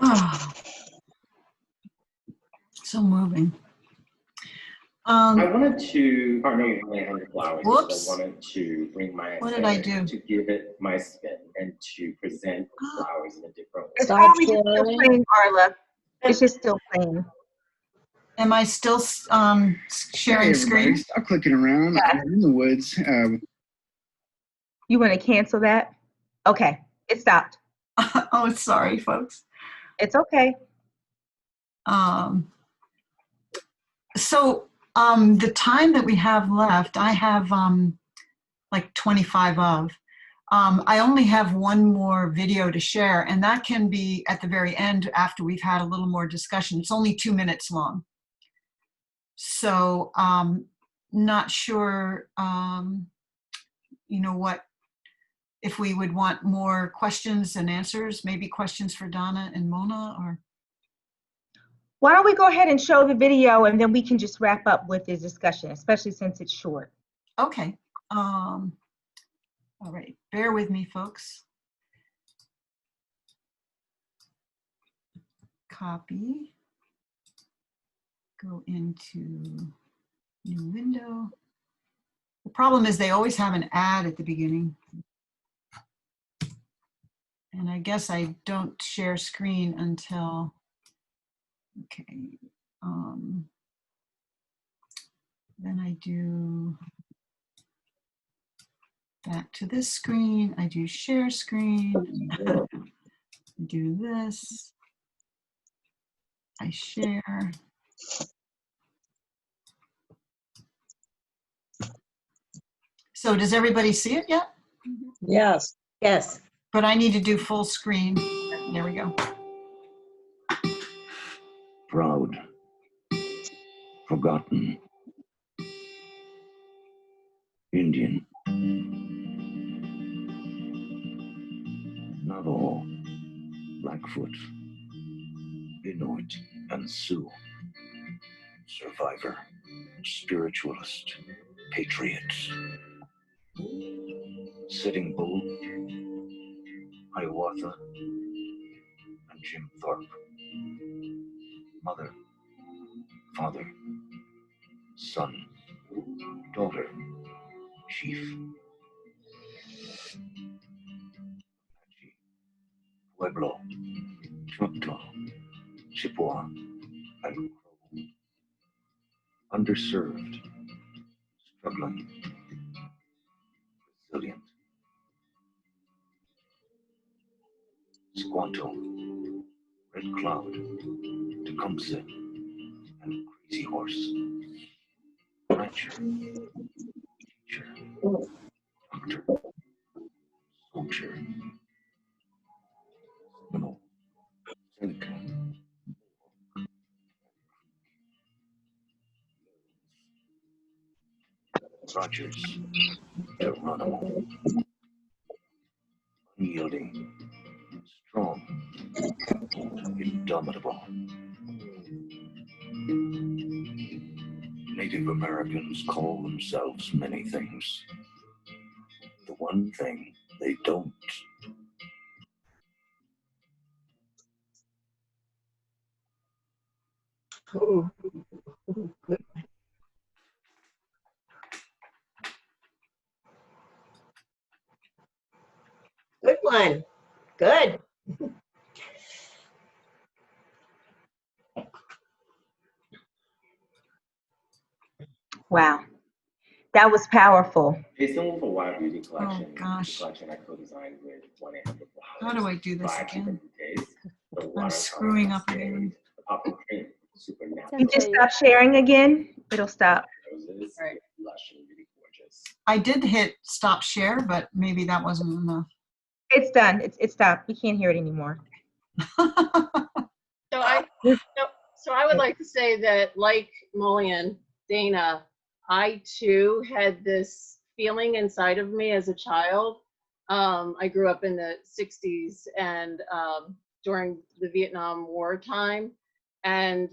Oh, so moving. I wanted to partner with my hand flowers Whoops. because I wanted to bring my What did I hand do? to give it my spin and to present the flowers in a different way. It's probably just still playing, Carla. It's just still playing. Am I still sharing Hey, screen? everybody. Stop clicking around. Yeah. I'm in the woods. You want to cancel that? Okay, it stopped. Oh, sorry, folks. It's okay. So the time that we have left, I have like 25 of. I only have one more video to share, and that can be at the very end after we've had a little more discussion. It's only 2 minutes long. So not sure, you know, what, if we would want more questions and answers, maybe questions for Donna and Mona, or? Why don't we go ahead and show the video and then we can just wrap up with this discussion, especially since it's short. Okay. All right, bear with me, folks. Copy. Go into new window. The problem is they always have an ad at the beginning. And I guess I don't share screen until, okay. Then I do back to this screen. I do share screen. I do this. I share. So does everybody see it yet? Yes. Yes. But I need to do full screen. There we go. Proud, forgotten, Indian, Navajo, Blackfoot, Inuit, and Sioux, survivor, spiritualist, patriot, Sitting Bull, Hiawatha, and Jim Thorpe, mother, father, son, daughter, chief, Pueblo, Choctaw, Chippewa, and Crow. Underserved, struggling, resilient. Squanto, Red Cloud, Tecumseh, and Crazy Horse. Rancher, teacher, doctor, soldier, Seminole, Seneca, Rogers, Geronimo, unyielding, strong, indomitable. Native Americans call themselves many things. The one thing they don't. Ooh. Good one. Good. Wow, that was powerful. Based on the Wild Beauty collection, Oh, gosh. the collection I co-designed with 1-800 How do I do this by again? Taste, the I'm watercolor screwing up cascade, again. the popcorn cream, super natural. You just stop sharing again, it'll stop. Roses, Right. lush and really gorgeous. I did hit stop share, but maybe that wasn't enough. It's done. It's stopped. We can't hear it anymore. So I would like to say that, like Mullion, Dana, I too had this feeling inside of me as a child. I grew up in the 60s and during the Vietnam War time. And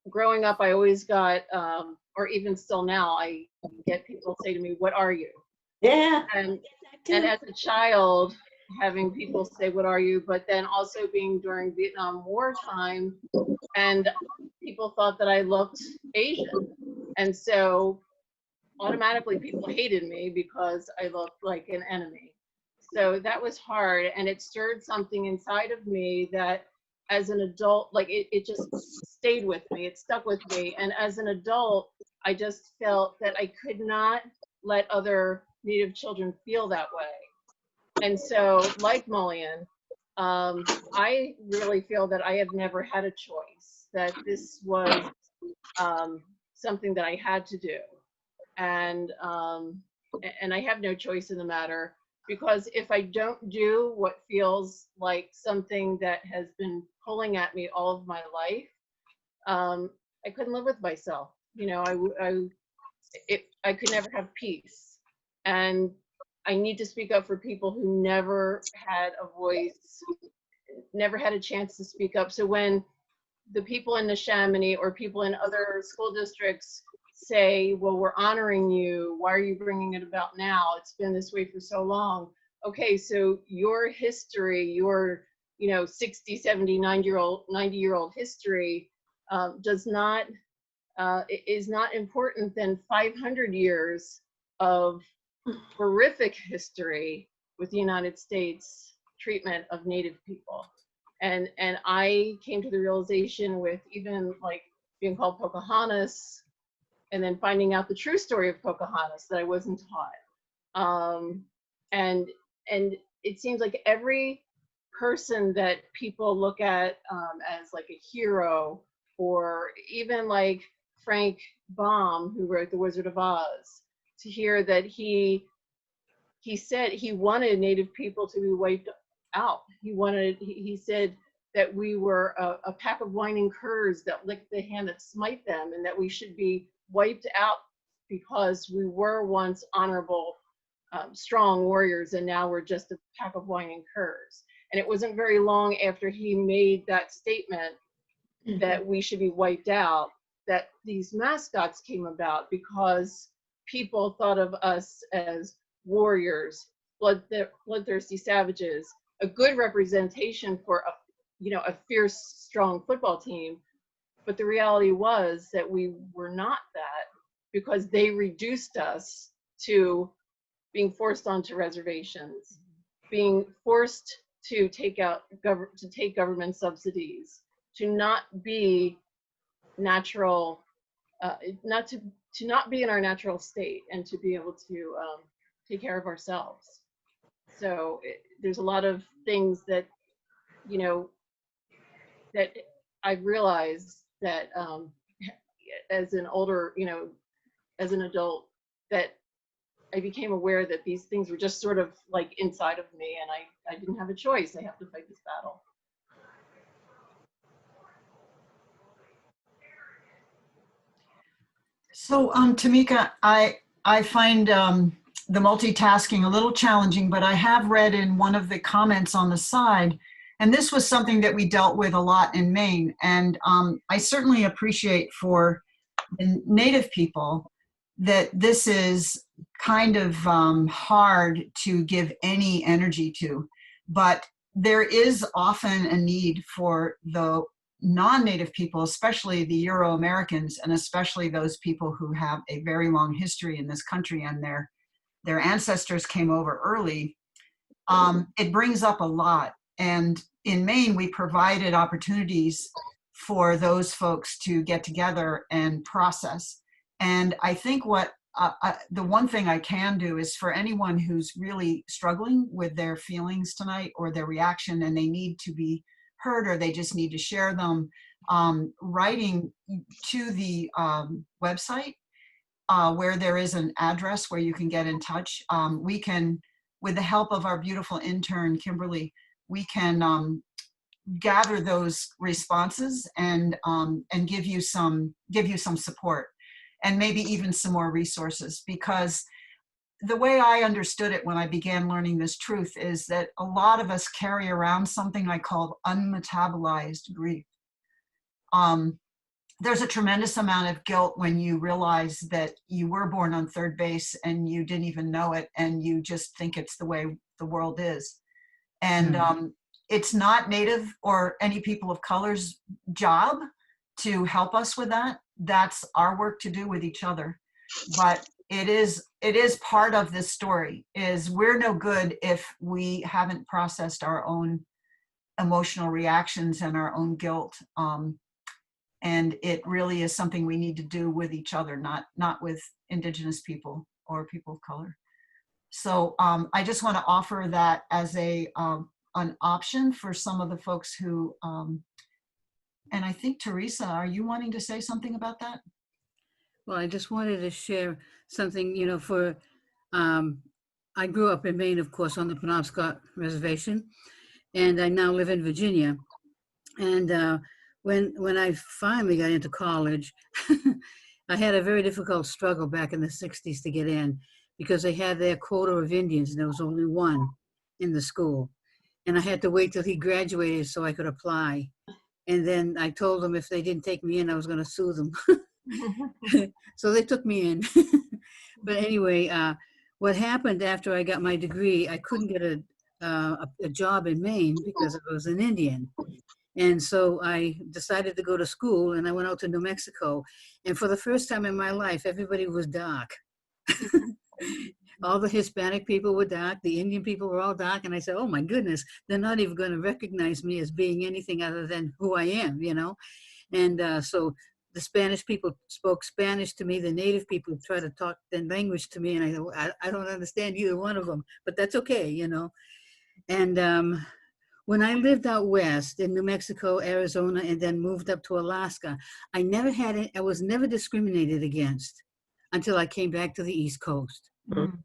growing up, I always got, or even still now, I get people say to me, "What are you?" Yeah. And as a child, having people say, "What are you?" But then also being during Vietnam War time, and people thought that I looked Asian. And so automatically people hated me because I looked like an enemy. So that was hard, and it stirred something inside of me that as an adult, like it just stayed with me, it stuck with me. And as an adult, I just felt that I could not let other Native children feel that way. And so, like Mullion, I really feel that I have never had a choice, that this was something that I had to do. And I have no choice in the matter, because if I don't do what feels like something that has been pulling at me all of my life, I couldn't live with myself. You know, I could never have peace. And I need to speak up for people who never had a voice, never had a chance to speak up. So when the people in the Chamonix or people in other school districts say, "Well, we're honoring you, why are you bringing it about now? It's been this way for so long." Okay, so your history, your 60, 70, 90-year-old history is not important than 500 years of horrific history with the United States treatment of Native people. And I came to the realization with even like being called Pocahontas, and then finding out the true story of Pocahontas that I wasn't taught. And it seems like every person that people look at as like a hero, or even like Frank Baum, who wrote The Wizard of Oz, to hear that he said he wanted Native people to be wiped out. He said that we were a pack of whining curs that licked the hand that smite them, and that we should be wiped out because we were once honorable, strong warriors, and now we're just a pack of whining curs. And it wasn't very long after he made that statement that we should be wiped out that these mascots came about, because people thought of us as warriors, bloodthirsty savages, a good representation for a fierce, strong football team. But the reality was that we were not that, because they reduced us to being forced onto reservations, being forced to take government subsidies, to not be natural, to not be in our natural state, and to be able to take care of ourselves. So there's a lot of things that, you know, that I've realized that as an older, you know, as an adult, that I became aware that these things were just sort of like inside of me, and I didn't have a choice. I have to fight this battle. So, Tamika, I find the multitasking a little challenging, but I have read in one of the comments on the side, and this was something that we dealt with a lot in Maine, and I certainly appreciate for the Native people that this is kind of hard to give any energy to, but there is often a need for the non-Native people, especially the Euro-Americans, and especially those people who have a very long history in this country and their ancestors came over early. It brings up a lot. And in Maine, we provided opportunities for those folks to get together and process. And I think what the one thing I can do is for anyone who's really struggling with their feelings tonight or their reaction, and they need to be heard or they just need to share them, writing to the website where there is an address where you can get in touch. We can, with the help of our beautiful intern, Kimberly, we can gather those responses and give you some support, and maybe even some more resources, because the way I understood it when I began learning this truth is that a lot of us carry around something I call unmetabolized grief. There's a tremendous amount of guilt when you realize that you were born on third base and you didn't even know it, and you just think it's the way the world is. And it's not Native or any people of color's job to help us with that. That's our work to do with each other. But it is part of this story, is we're no good if we haven't processed our own emotional reactions and our own guilt. And it really is something we need to do with each other, not with Indigenous people or people of color. So I just want to offer that as an option for some of the folks who, and I think Teresa, are you wanting to say something about that? Well, I just wanted to share something, you know, I grew up in Maine, of course, on the Penobscot Reservation, and I now live in Virginia. And when I finally got into college, I had a very difficult struggle back in the 60s to get in, because they had their quota of Indians, and there was only one in the school. And I had to wait till he graduated so I could apply. And then I told them if they didn't take me in, I was going to sue them. So they took me in. But anyway, what happened after I got my degree, I couldn't get a job in Maine because I was an Indian. And so I decided to go to school, and I went out to New Mexico. And for the first time in my life, everybody was dark. All the Hispanic people were dark, the Indian people were all dark, and I said, oh my goodness, they're not even going to recognize me as being anything other than who I am, you know? And so the Spanish people spoke Spanish to me, the Native people tried to talk their language to me, and I said, I don't understand either one of them, but that's okay, you know? And when I lived out west in New Mexico, Arizona, and then moved up to Alaska, I was never discriminated against until I came back to the East Coast. Mm.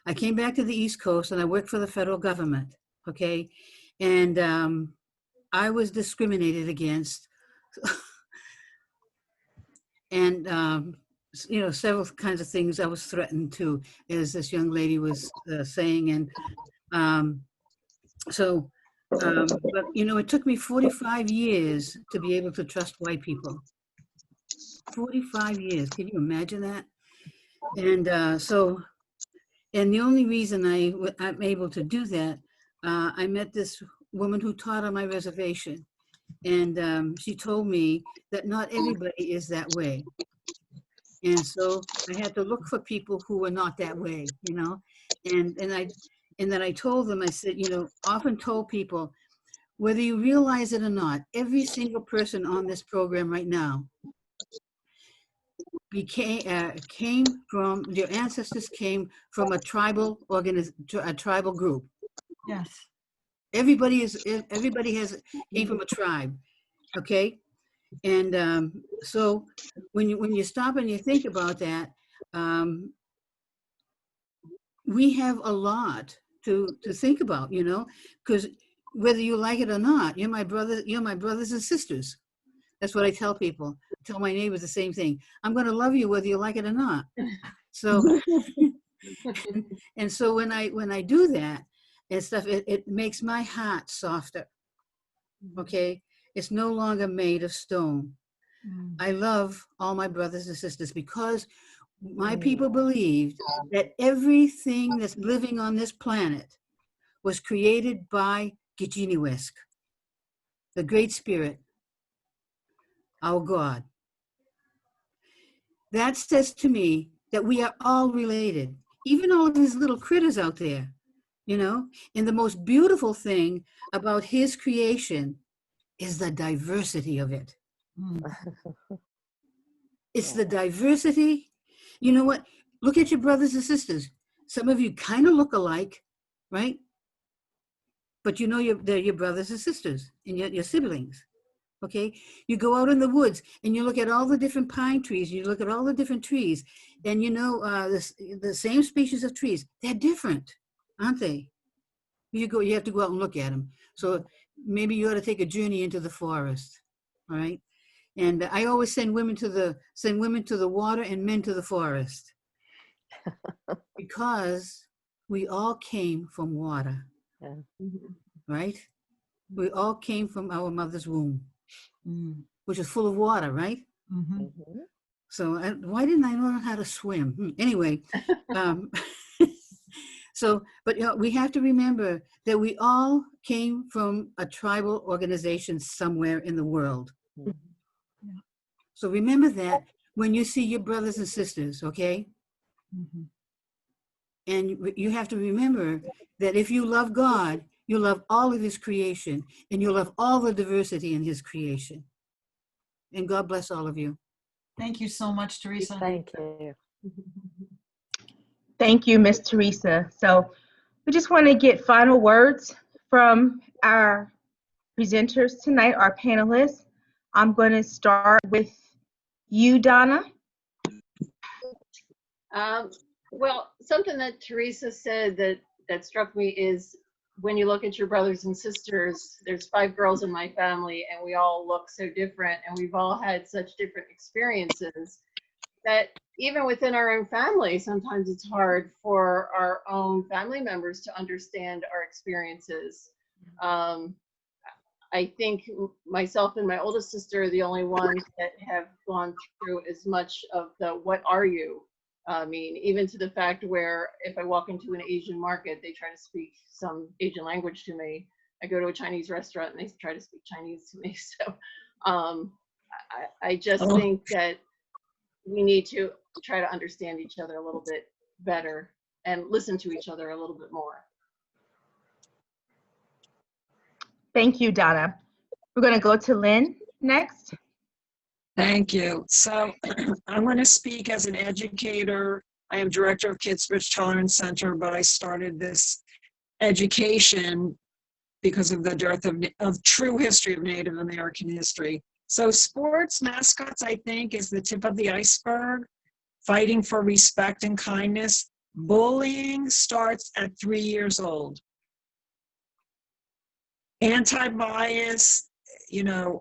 I came back to the East Coast and I worked for the federal government, okay? And I was discriminated against. And, you know, several kinds of things I was threatened to, as this young lady was saying. And but, you know, it took me 45 years to be able to trust white people. 45 years, can you imagine that? And and the only reason I'm able to do that, I met this woman who taught on my reservation, and she told me that not everybody is that way. And so I had to look for people who were not that way, you know, And then I told them, I said, often told people, whether you realize it or not, every single person on this program right now came from, your ancestors came from a tribal group. Yes. Everybody came from a tribe, okay? And so when you stop and you think about that, we have a lot to think about, because whether you like it or not, you're my brothers and sisters. That's what I tell people. I tell my neighbors the same thing. I'm going to love you whether you like it or not. So, and so when I do that and stuff, it makes my heart softer. Okay, it's no longer made of stone. I love all my brothers and sisters because my people believed that everything that's living on this planet was created by Gijiniwesk, the Great Spirit, our God. That says to me that we are all related, even all of these little critters out there, And the most beautiful thing about his creation is the diversity of it. It's the diversity. You know what? Look at your brothers and sisters. Some of you kind of look alike, right? But they're your brothers and sisters and your siblings. Okay, you go out in the woods and you look at all the different pine trees. You look at all the different trees, and the same species of trees. They're different, aren't they? You have to go out and look at them. So maybe you ought to take a journey into the forest, all right? And I always send women to the water and men to the forest, because we all came from water, right? We all came from our mother's womb. Which is full of water, right? So why didn't I learn how to swim? Anyway, but we have to remember that we all came from a tribal organization somewhere in the world. So remember that when you see your brothers and sisters, okay? And you have to remember that if you love God, you love all of his creation, and you love all the diversity in his creation. And God bless all of you. Thank you so much, Teresa. Thank you. Thank you, Miss Teresa. So we just want to get final words from our presenters tonight, our panelists. I'm going to start with you, Donna. Well, something that Teresa said that struck me is, when you look at your brothers and sisters, there's 5 girls in my family, and we all look so different, and we've all had such different experiences that even within our own family, sometimes it's hard for our own family members to understand our experiences. I think myself and my oldest sister are the only ones that have gone through as much of the "what are you?" even to the fact where if I walk into an Asian market, they try to speak some Asian language to me. I go to a Chinese restaurant and they try to speak Chinese to me. So I just think that we need to try to understand each other a little bit better and listen to each other a little bit more. Thank you, Donna. We're going to go to Lynn next. Thank you. So I'm going to speak as an educator. I am director of Kids Rich Tolerance Center, but I started this education because of the dearth of true history of Native American history. So sports mascots, I think, is the tip of the iceberg. Fighting for respect and kindness. Bullying starts at 3 years old. Anti-bias,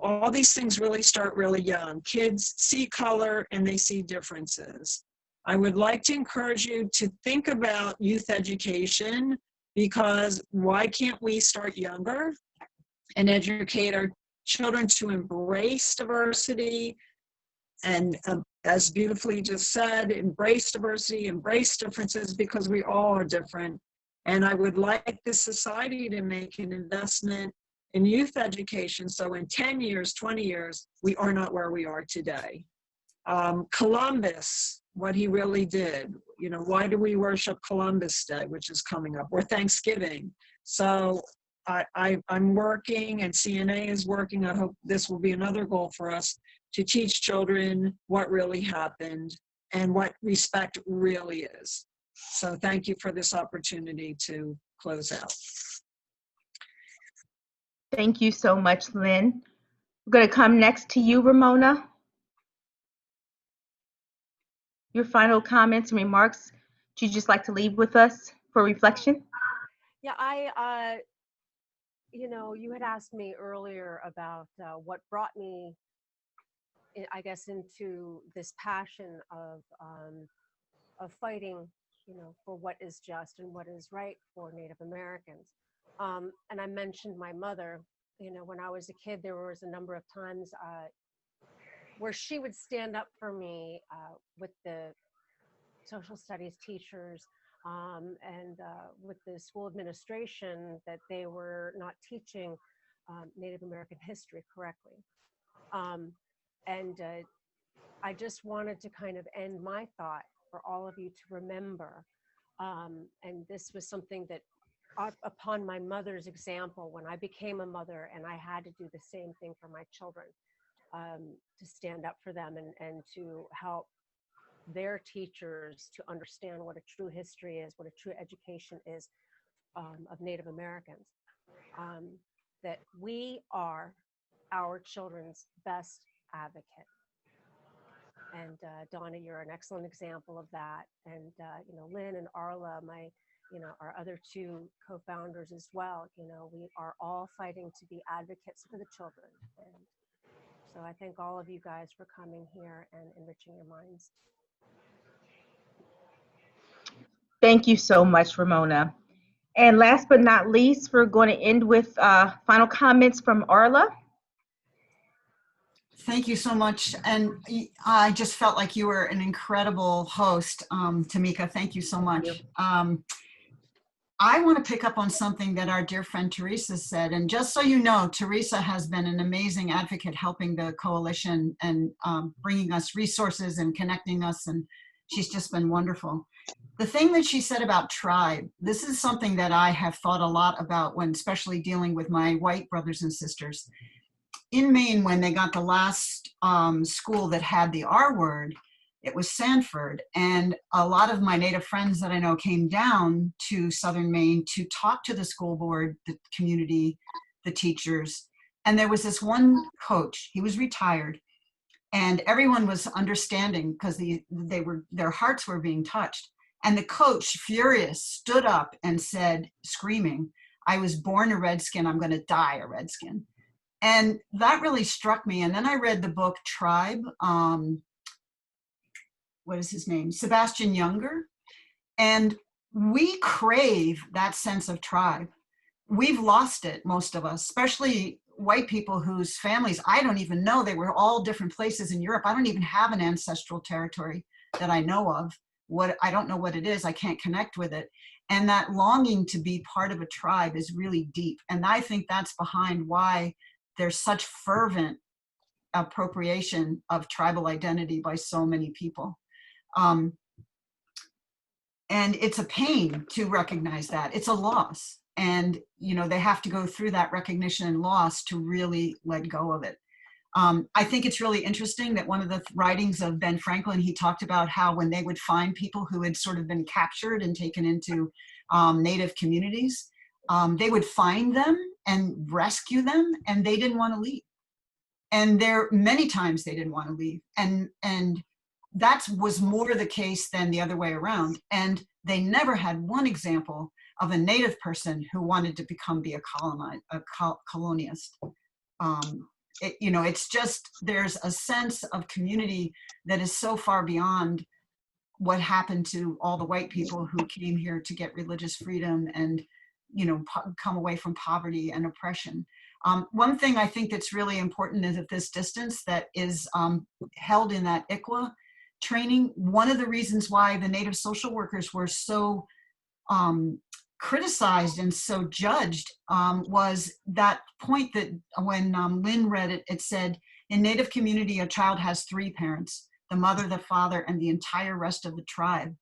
all these things really start really young. Kids see color and they see differences. I would like to encourage you to think about youth education, because why can't we start younger and educate our children to embrace diversity and, as beautifully just said, embrace diversity, embrace differences, because we all are different. And I would like this society to make an investment in youth education, so in 10 years, 20 years, we are not where we are today. Columbus what he really did. You know, why do we worship Columbus Day, which is coming up, or Thanksgiving? So I'm working, and CNA is working. I hope this will be another goal for us, to teach children what really happened and what respect really is. So thank you for this opportunity to close out. Thank you so much, Lynn. We're going to come next to you, Ramona. Your final comments and remarks you'd just like to leave with us for reflection? Yeah, you know, you had asked me earlier about what brought me, I guess, into this passion of fighting, you know, for what is just and what is right for Native Americans. And I mentioned my mother. You know, when I was a kid, there was a number of times where she would stand up for me with the social studies teachers and with the school administration, that they were not teaching Native American history correctly. And I just wanted to kind of end my thought for all of you to remember. And this was something that, upon my mother's example, when I became a mother and I had to do the same thing for my children, to stand up for them and to help their teachers to understand what a true history is, what a true education is of Native Americans. That we are our children's best advocate. And Donna, you're an excellent example of that. And you know, Lynn and Arla, our other two co-founders as well. You know, we are all fighting to be advocates for the children. And so I thank all of you guys for coming here and enriching your minds. Thank you so much, Ramona. And last but not least, we're going to end with final comments from Arla. Thank you so much. And I just felt like you were an incredible host, Tamika. Thank you so much. I want to pick up on something that our dear friend Teresa said. And just so you know, Teresa has been an amazing advocate helping the coalition and bringing us resources and connecting us. And she's just been wonderful. The thing that she said about tribe, this is something that I have thought a lot about when especially dealing with my white brothers and sisters. In Maine, when they got the last school that had the R word, it was Sanford. And a lot of my Native friends that I know came down to Southern Maine to talk to the school board, the community, the teachers. And there was this one coach, he was retired, and everyone was understanding because their hearts were being touched. And the coach, furious, stood up and said, screaming, "I was born a Redskin, I'm going to die a Redskin." And that really struck me. And then I read the book Tribe, what is his name? Sebastian Junger. And we crave that sense of tribe. We've lost it, most of us, especially white people whose families, I don't even know, they were all different places in Europe. I don't even have an ancestral territory that I know of. I don't know what it is. I can't connect with it. And that longing to be part of a tribe is really deep. And I think that's behind why there's such fervent appropriation of tribal identity by so many people. And it's a pain to recognize that. It's a loss. And, you know, they have to go through that recognition and loss to really let go of it. I think it's really interesting that one of the writings of Ben Franklin, he talked about how when they would find people who had sort of been captured and taken into Native communities, they would find them and rescue them, and they didn't want to leave. And many times they didn't want to leave. And that was more the case than the other way around. And they never had one example of a Native person who wanted to be a colonist. You know, it's just, there's a sense of community that is so far beyond what happened to all the white people who came here to get religious freedom and, you know, come away from poverty and oppression. One thing I think that's really important is at this distance that is held in that ICWA training, one of the reasons why the Native social workers were so criticized and so judged was that point that when Lynn read it, it said, in Native community, a child has 3 parents, the mother, the father, and the entire rest of the tribe.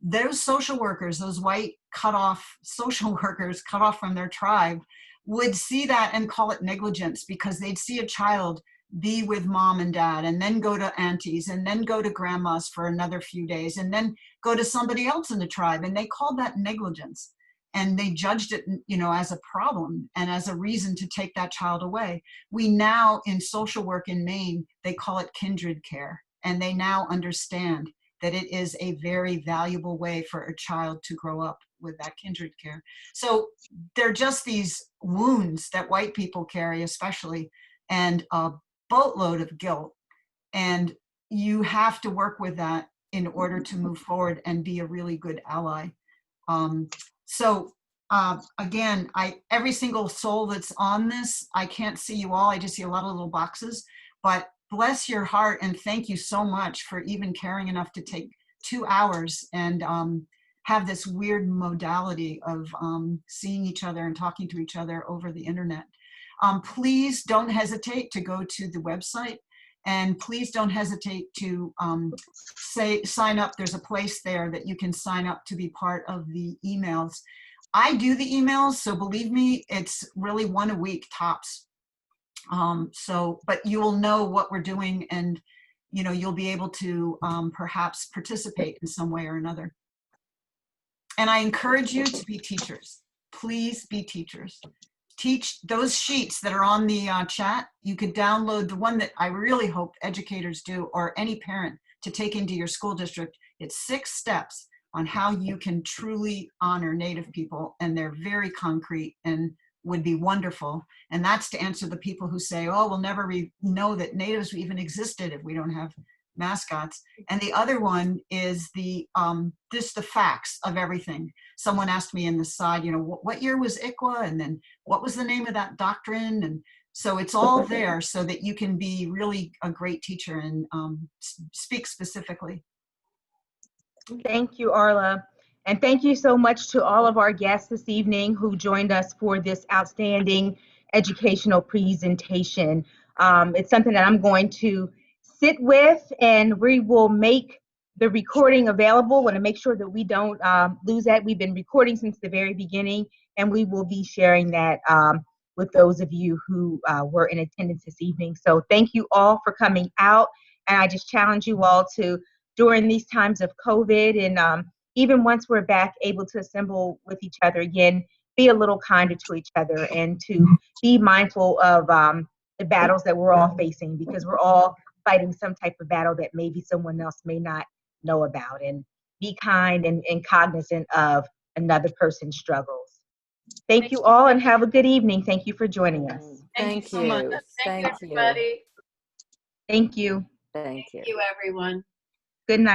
Those social workers, those white cut off social workers cut off from their tribe, would see that and call it negligence, because they'd see a child be with mom and dad and then go to aunties and then go to grandma's for another few days and then go to somebody else in the tribe, and they called that negligence. And they judged it, as a problem and as a reason to take that child away. We now, in social work in Maine, they call it kindred care. And they now understand that it is a very valuable way for a child to grow up with that kindred care. So they're just these wounds that white people carry, especially, and a boatload of guilt. And you have to work with that in order to move forward and be a really good ally. Again, every single soul that's on this, I can't see you all. I just see a lot of little boxes, but bless your heart and thank you so much for even caring enough to take 2 hours and have this weird modality of seeing each other and talking to each other over the internet. Please don't hesitate to go to the website, and please don't hesitate to sign up. There's a place there that you can sign up to be part of the emails. I do the emails, so believe me, it's really 1 a week tops. But you will know what we're doing, and you'll be able to perhaps participate in some way or another. And I encourage you to be teachers. Please be teachers. Teach those sheets that are on the chat. You could download the one that I really hope educators do, or any parent, to take into your school district. It's 6 steps on how you can truly honor Native people, and they're very concrete and would be wonderful. And that's to answer the people who say, oh, we'll never know that Natives even existed if we don't have mascots. And the other one is just the facts of everything. Someone asked me in the side, what year was ICWA? And then what was the name of that doctrine? And so it's all there so that you can be really a great teacher and speak specifically. Thank you, Arla. And thank you so much to all of our guests this evening who joined us for this outstanding educational presentation. It's something that I'm going to sit with, and we will make the recording available. I want to make sure that we don't lose that. We've been recording since the very beginning, and we will be sharing that with those of you who were in attendance this evening. So thank you all for coming out. And I just challenge you all to, during these times of COVID, and even once we're back able to assemble with each other again, be a little kinder to each other and to be mindful of the battles that we're all facing, because we're all fighting some type of battle that maybe someone else may not know about. And be kind and cognizant of another person's struggles. Thank you all and have a good evening. Thank you for joining us. Thank you so much. Thank you, everybody. Thank you. Thank you. Thank you, everyone. Good night.